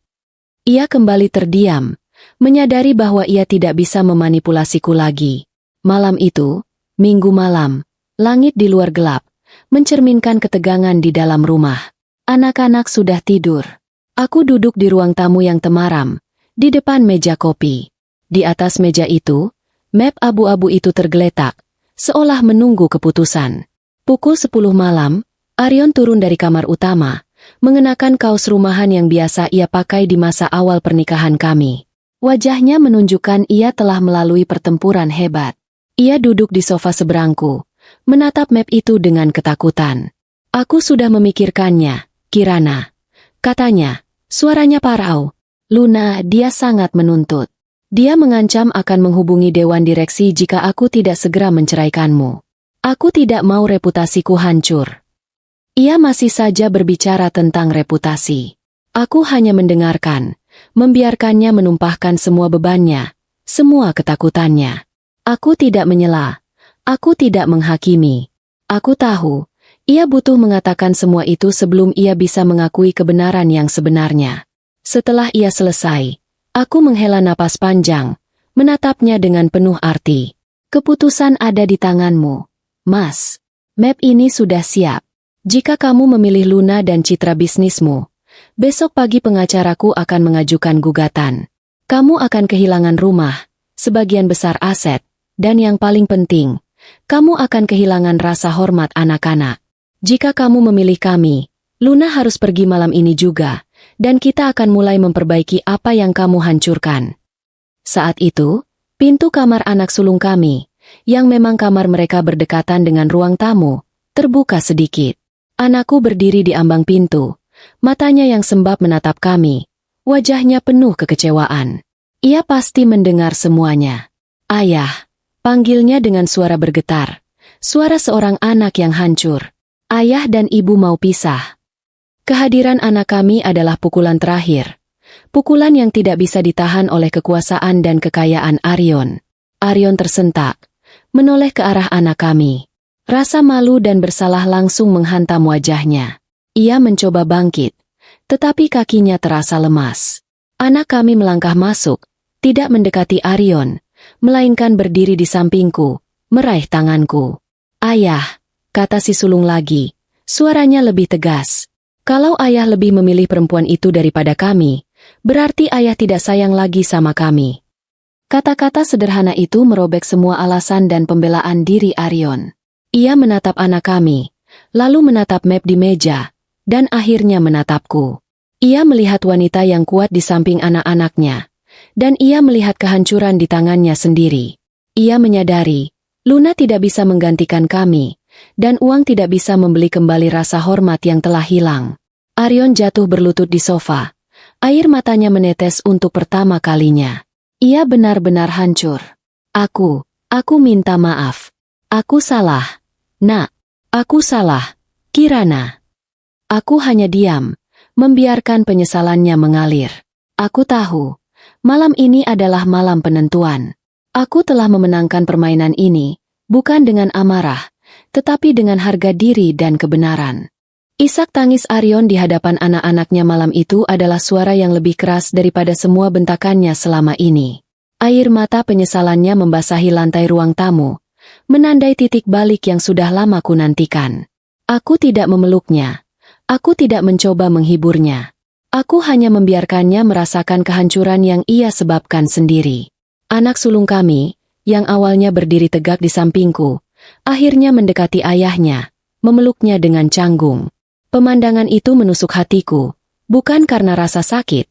Ia kembali terdiam, menyadari bahwa ia tidak bisa memanipulasiku lagi. Malam itu, Minggu malam, langit di luar gelap, mencerminkan ketegangan di dalam rumah. Anak-anak sudah tidur. Aku duduk di ruang tamu yang temaram, di depan meja kopi. Di atas meja itu, map abu-abu itu tergeletak, seolah menunggu keputusan. Pukul 10 malam, Arion turun dari kamar utama, mengenakan kaos rumahan yang biasa ia pakai di masa awal pernikahan kami. Wajahnya menunjukkan ia telah melalui pertempuran hebat. Ia duduk di sofa seberangku, menatap map itu dengan ketakutan. Aku sudah memikirkannya, Kirana. Katanya, suaranya parau. Luna, dia sangat menuntut. Dia mengancam akan menghubungi dewan direksi jika aku tidak segera menceraikanmu. Aku tidak mau reputasiku hancur. Ia masih saja berbicara tentang reputasi. Aku hanya mendengarkan, membiarkannya menumpahkan semua bebannya, semua ketakutannya. Aku tidak menyela. Aku tidak menghakimi. Aku tahu, ia butuh mengatakan semua itu sebelum ia bisa mengakui kebenaran yang sebenarnya. Setelah ia selesai, aku menghela napas panjang, menatapnya dengan penuh arti. Keputusan ada di tanganmu, Mas. Map ini sudah siap. Jika kamu memilih Luna dan citra bisnismu, besok pagi pengacaraku akan mengajukan gugatan. Kamu akan kehilangan rumah, sebagian besar aset, dan yang paling penting, kamu akan kehilangan rasa hormat anak-anak. Jika kamu memilih kami, Luna harus pergi malam ini juga, dan kita akan mulai memperbaiki apa yang kamu hancurkan. Saat itu, pintu kamar anak sulung kami, yang memang kamar mereka berdekatan dengan ruang tamu, terbuka sedikit. Anakku berdiri di ambang pintu, matanya yang sembab menatap kami, wajahnya penuh kekecewaan. Ia pasti mendengar semuanya. Ayah, panggilnya dengan suara bergetar, suara seorang anak yang hancur. Ayah dan ibu mau pisah. Kehadiran anak kami adalah pukulan terakhir. Pukulan yang tidak bisa ditahan oleh kekuasaan dan kekayaan Arion. Arion tersentak, menoleh ke arah anak kami. Rasa malu dan bersalah langsung menghantam wajahnya. Ia mencoba bangkit, tetapi kakinya terasa lemas. Anak kami melangkah masuk, tidak mendekati Arion, melainkan berdiri di sampingku, meraih tanganku. Ayah, kata si sulung lagi, suaranya lebih tegas. Kalau ayah lebih memilih perempuan itu daripada kami, berarti ayah tidak sayang lagi sama kami. Kata-kata sederhana itu merobek semua alasan dan pembelaan diri Arion. Ia menatap anak kami, lalu menatap map di meja, dan akhirnya menatapku. Ia melihat wanita yang kuat di samping anak-anaknya, dan ia melihat kehancuran di tangannya sendiri. Ia menyadari, Luna tidak bisa menggantikan kami, dan uang tidak bisa membeli kembali rasa hormat yang telah hilang. Arion jatuh berlutut di sofa. Air matanya menetes untuk pertama kalinya. Ia benar-benar hancur. Aku minta maaf. Aku salah. Nak, aku salah. Kirana. Aku hanya diam, membiarkan penyesalannya mengalir. Aku tahu, malam ini adalah malam penentuan. Aku telah memenangkan permainan ini, bukan dengan amarah, tetapi dengan harga diri dan kebenaran. Isak tangis Arion di hadapan anak-anaknya malam itu adalah suara yang lebih keras daripada semua bentakannya selama ini. Air mata penyesalannya membasahi lantai ruang tamu, menandai titik balik yang sudah lama ku nantikan. Aku tidak memeluknya. Aku tidak mencoba menghiburnya. Aku hanya membiarkannya merasakan kehancuran yang ia sebabkan sendiri. Anak sulung kami, yang awalnya berdiri tegak di sampingku, akhirnya mendekati ayahnya, memeluknya dengan canggung. Pemandangan itu menusuk hatiku, bukan karena rasa sakit,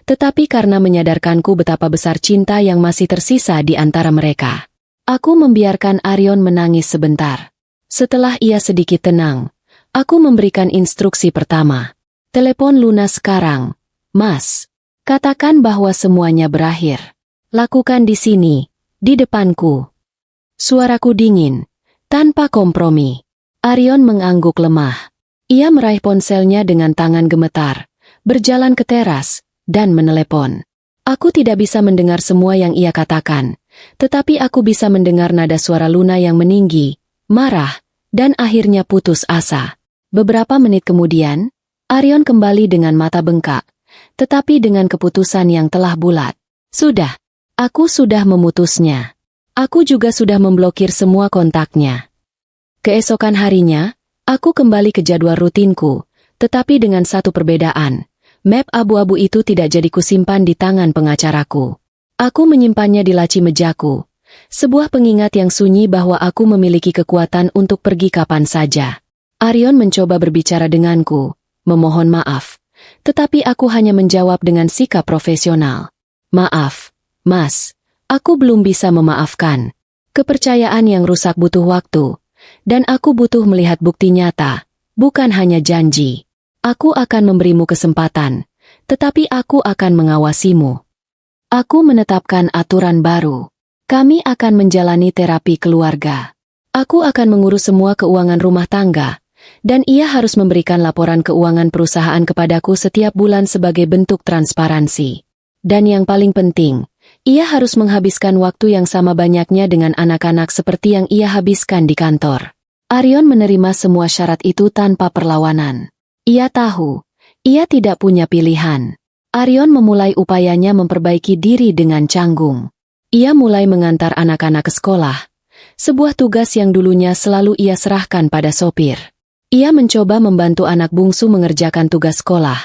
tetapi karena menyadarkanku betapa besar cinta yang masih tersisa di antara mereka. Aku membiarkan Arion menangis sebentar. Setelah ia sedikit tenang, aku memberikan instruksi pertama. Telepon Luna sekarang, Mas. Katakan bahwa semuanya berakhir. Lakukan di sini, di depanku. Suaraku dingin, tanpa kompromi. Arion mengangguk lemah. Ia meraih ponselnya dengan tangan gemetar, berjalan ke teras, dan menelepon. Aku tidak bisa mendengar semua yang ia katakan, tetapi aku bisa mendengar nada suara Luna yang meninggi, marah, dan akhirnya putus asa. Beberapa menit kemudian, Arion kembali dengan mata bengkak, tetapi dengan keputusan yang telah bulat. Sudah, aku sudah memutusnya. Aku juga sudah memblokir semua kontaknya. Keesokan harinya, aku kembali ke jadwal rutinku, tetapi dengan satu perbedaan. Map abu-abu itu tidak jadi kusimpan di tangan pengacaraku. Aku menyimpannya di laci mejaku. Sebuah pengingat yang sunyi bahwa aku memiliki kekuatan untuk pergi kapan saja. Arion mencoba berbicara denganku, memohon maaf. Tetapi aku hanya menjawab dengan sikap profesional. Maaf, Mas. Aku belum bisa memaafkan. Kepercayaan yang rusak butuh waktu. Dan aku butuh melihat bukti nyata, bukan hanya janji. Aku akan memberimu kesempatan, tetapi aku akan mengawasimu. Aku menetapkan aturan baru. Kami akan menjalani terapi keluarga. Aku akan mengurus semua keuangan rumah tangga, dan ia harus memberikan laporan keuangan perusahaan kepadaku setiap bulan sebagai bentuk transparansi. Dan yang paling penting, ia harus menghabiskan waktu yang sama banyaknya dengan anak-anak seperti yang ia habiskan di kantor. Arion menerima semua syarat itu tanpa perlawanan. Ia tahu, ia tidak punya pilihan. Arion memulai upayanya memperbaiki diri dengan canggung. Ia mulai mengantar anak-anak ke sekolah, sebuah tugas yang dulunya selalu ia serahkan pada sopir. Ia mencoba membantu anak bungsu mengerjakan tugas sekolah,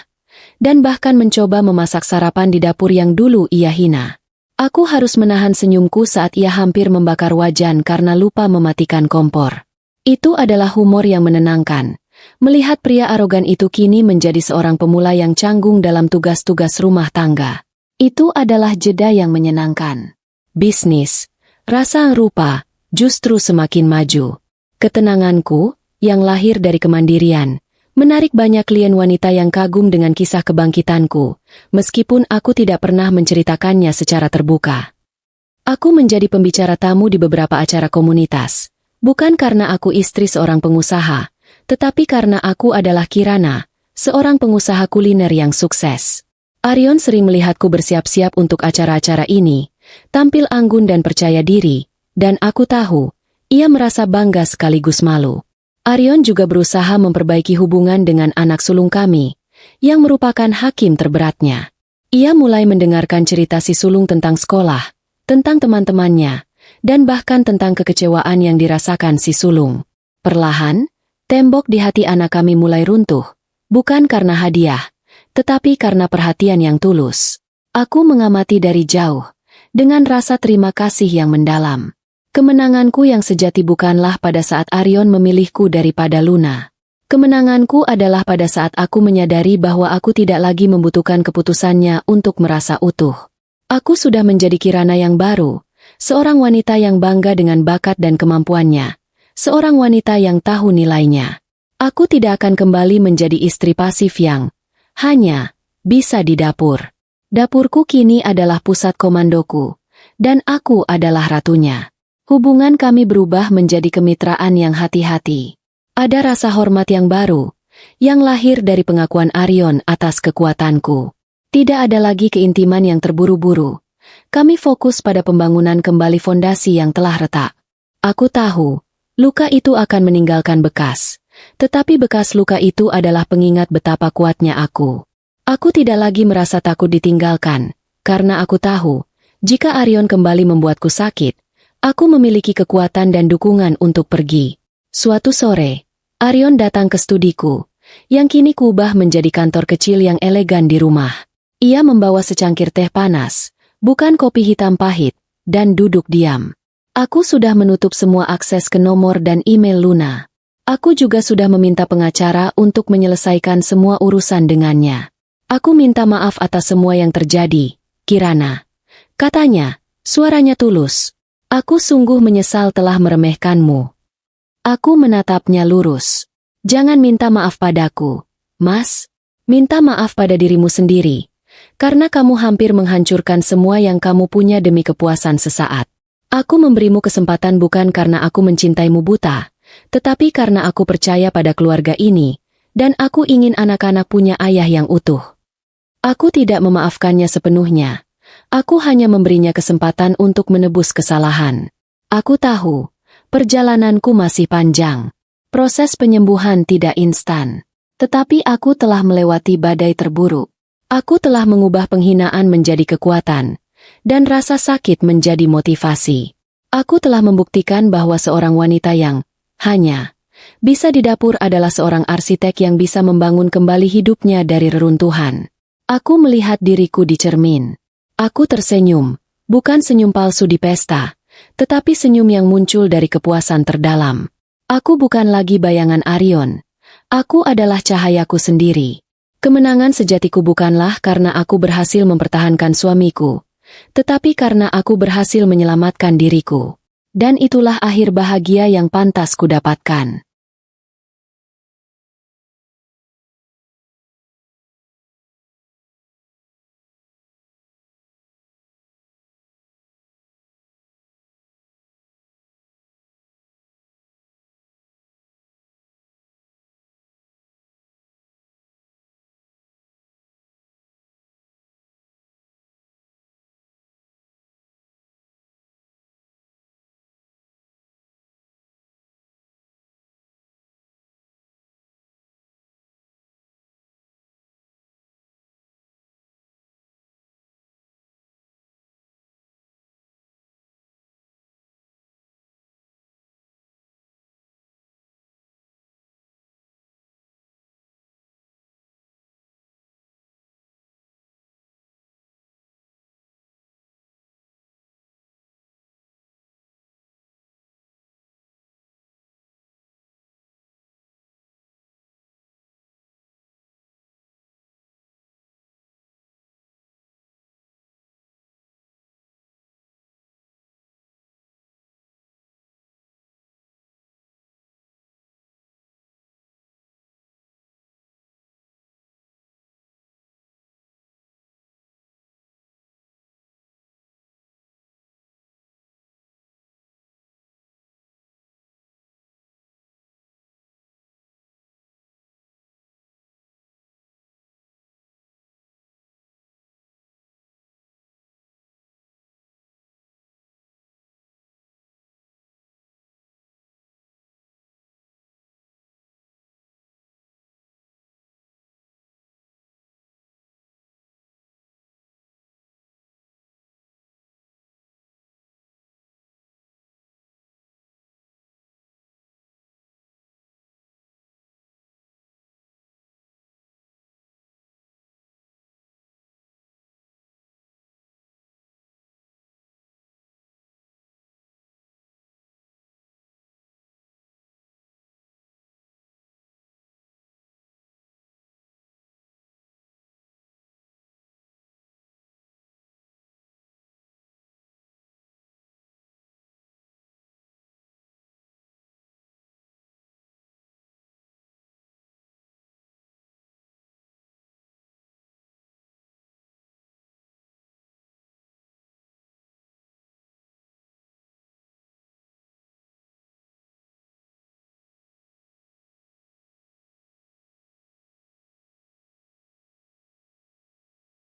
dan bahkan mencoba memasak sarapan di dapur yang dulu ia hina. Aku harus menahan senyumku saat ia hampir membakar wajan karena lupa mematikan kompor. Itu adalah humor yang menenangkan. Melihat pria arogan itu kini menjadi seorang pemula yang canggung dalam tugas-tugas rumah tangga. Itu adalah jeda yang menyenangkan. Bisnis, rasa rupa, justru semakin maju. Ketenanganku, yang lahir dari kemandirian, menarik banyak klien wanita yang kagum dengan kisah kebangkitanku, meskipun aku tidak pernah menceritakannya secara terbuka. Aku menjadi pembicara tamu di beberapa acara komunitas, bukan karena aku istri seorang pengusaha, tetapi karena aku adalah Kirana, seorang pengusaha kuliner yang sukses. Arion sering melihatku bersiap-siap untuk acara-acara ini, tampil anggun dan percaya diri, dan aku tahu, ia merasa bangga sekaligus malu. Arion juga berusaha memperbaiki hubungan dengan anak sulung kami, yang merupakan hakim terberatnya. Ia mulai mendengarkan cerita si sulung tentang sekolah, tentang teman-temannya, dan bahkan tentang kekecewaan yang dirasakan si sulung. Perlahan, tembok di hati anak kami mulai runtuh, bukan karena hadiah, tetapi karena perhatian yang tulus. Aku mengamati dari jauh, dengan rasa terima kasih yang mendalam. Kemenanganku yang sejati bukanlah pada saat Arion memilihku daripada Luna. Kemenanganku adalah pada saat aku menyadari bahwa aku tidak lagi membutuhkan keputusannya untuk merasa utuh. Aku sudah menjadi Kirana yang baru, seorang wanita yang bangga dengan bakat dan kemampuannya. Seorang wanita yang tahu nilainya. Aku tidak akan kembali menjadi istri pasif yang hanya bisa di dapur. Dapurku kini adalah pusat komandoku, dan aku adalah ratunya. Hubungan kami berubah menjadi kemitraan yang hati-hati. Ada rasa hormat yang baru, yang lahir dari pengakuan Arion atas kekuatanku. Tidak ada lagi keintiman yang terburu-buru. Kami fokus pada pembangunan kembali fondasi yang telah retak. Aku tahu, luka itu akan meninggalkan bekas, tetapi bekas luka itu adalah pengingat betapa kuatnya aku. Aku tidak lagi merasa takut ditinggalkan, karena aku tahu, jika Arion kembali membuatku sakit, aku memiliki kekuatan dan dukungan untuk pergi. Suatu sore, Arion datang ke studiku, yang kini kuubah menjadi kantor kecil yang elegan di rumah. Ia membawa secangkir teh panas, bukan kopi hitam pahit, dan duduk diam. Aku sudah menutup semua akses ke nomor dan email Luna. Aku juga sudah meminta pengacara untuk menyelesaikan semua urusan dengannya. Aku minta maaf atas semua yang terjadi, Kirana. Katanya, suaranya tulus. Aku sungguh menyesal telah meremehkanmu. Aku menatapnya lurus. Jangan minta maaf padaku, Mas. Minta maaf pada dirimu sendiri. Karena kamu hampir menghancurkan semua yang kamu punya demi kepuasan sesaat. Aku memberimu kesempatan bukan karena aku mencintaimu buta, tetapi karena aku percaya pada keluarga ini, dan aku ingin anak-anak punya ayah yang utuh. Aku tidak memaafkannya sepenuhnya. Aku hanya memberinya kesempatan untuk menebus kesalahan. Aku tahu, perjalananku masih panjang. Proses penyembuhan tidak instan. Tetapi aku telah melewati badai terburuk. Aku telah mengubah penghinaan menjadi kekuatan, dan rasa sakit menjadi motivasi. Aku telah membuktikan bahwa seorang wanita yang hanya bisa di dapur adalah seorang arsitek yang bisa membangun kembali hidupnya dari reruntuhan. Aku melihat diriku di cermin. Aku tersenyum, bukan senyum palsu di pesta, tetapi senyum yang muncul dari kepuasan terdalam. Aku bukan lagi bayangan Arion. Aku adalah cahayaku sendiri. Kemenangan sejatiku bukanlah karena aku berhasil mempertahankan suamiku, tetapi karena aku berhasil menyelamatkan diriku. Dan itulah akhir bahagia yang pantas kudapatkan.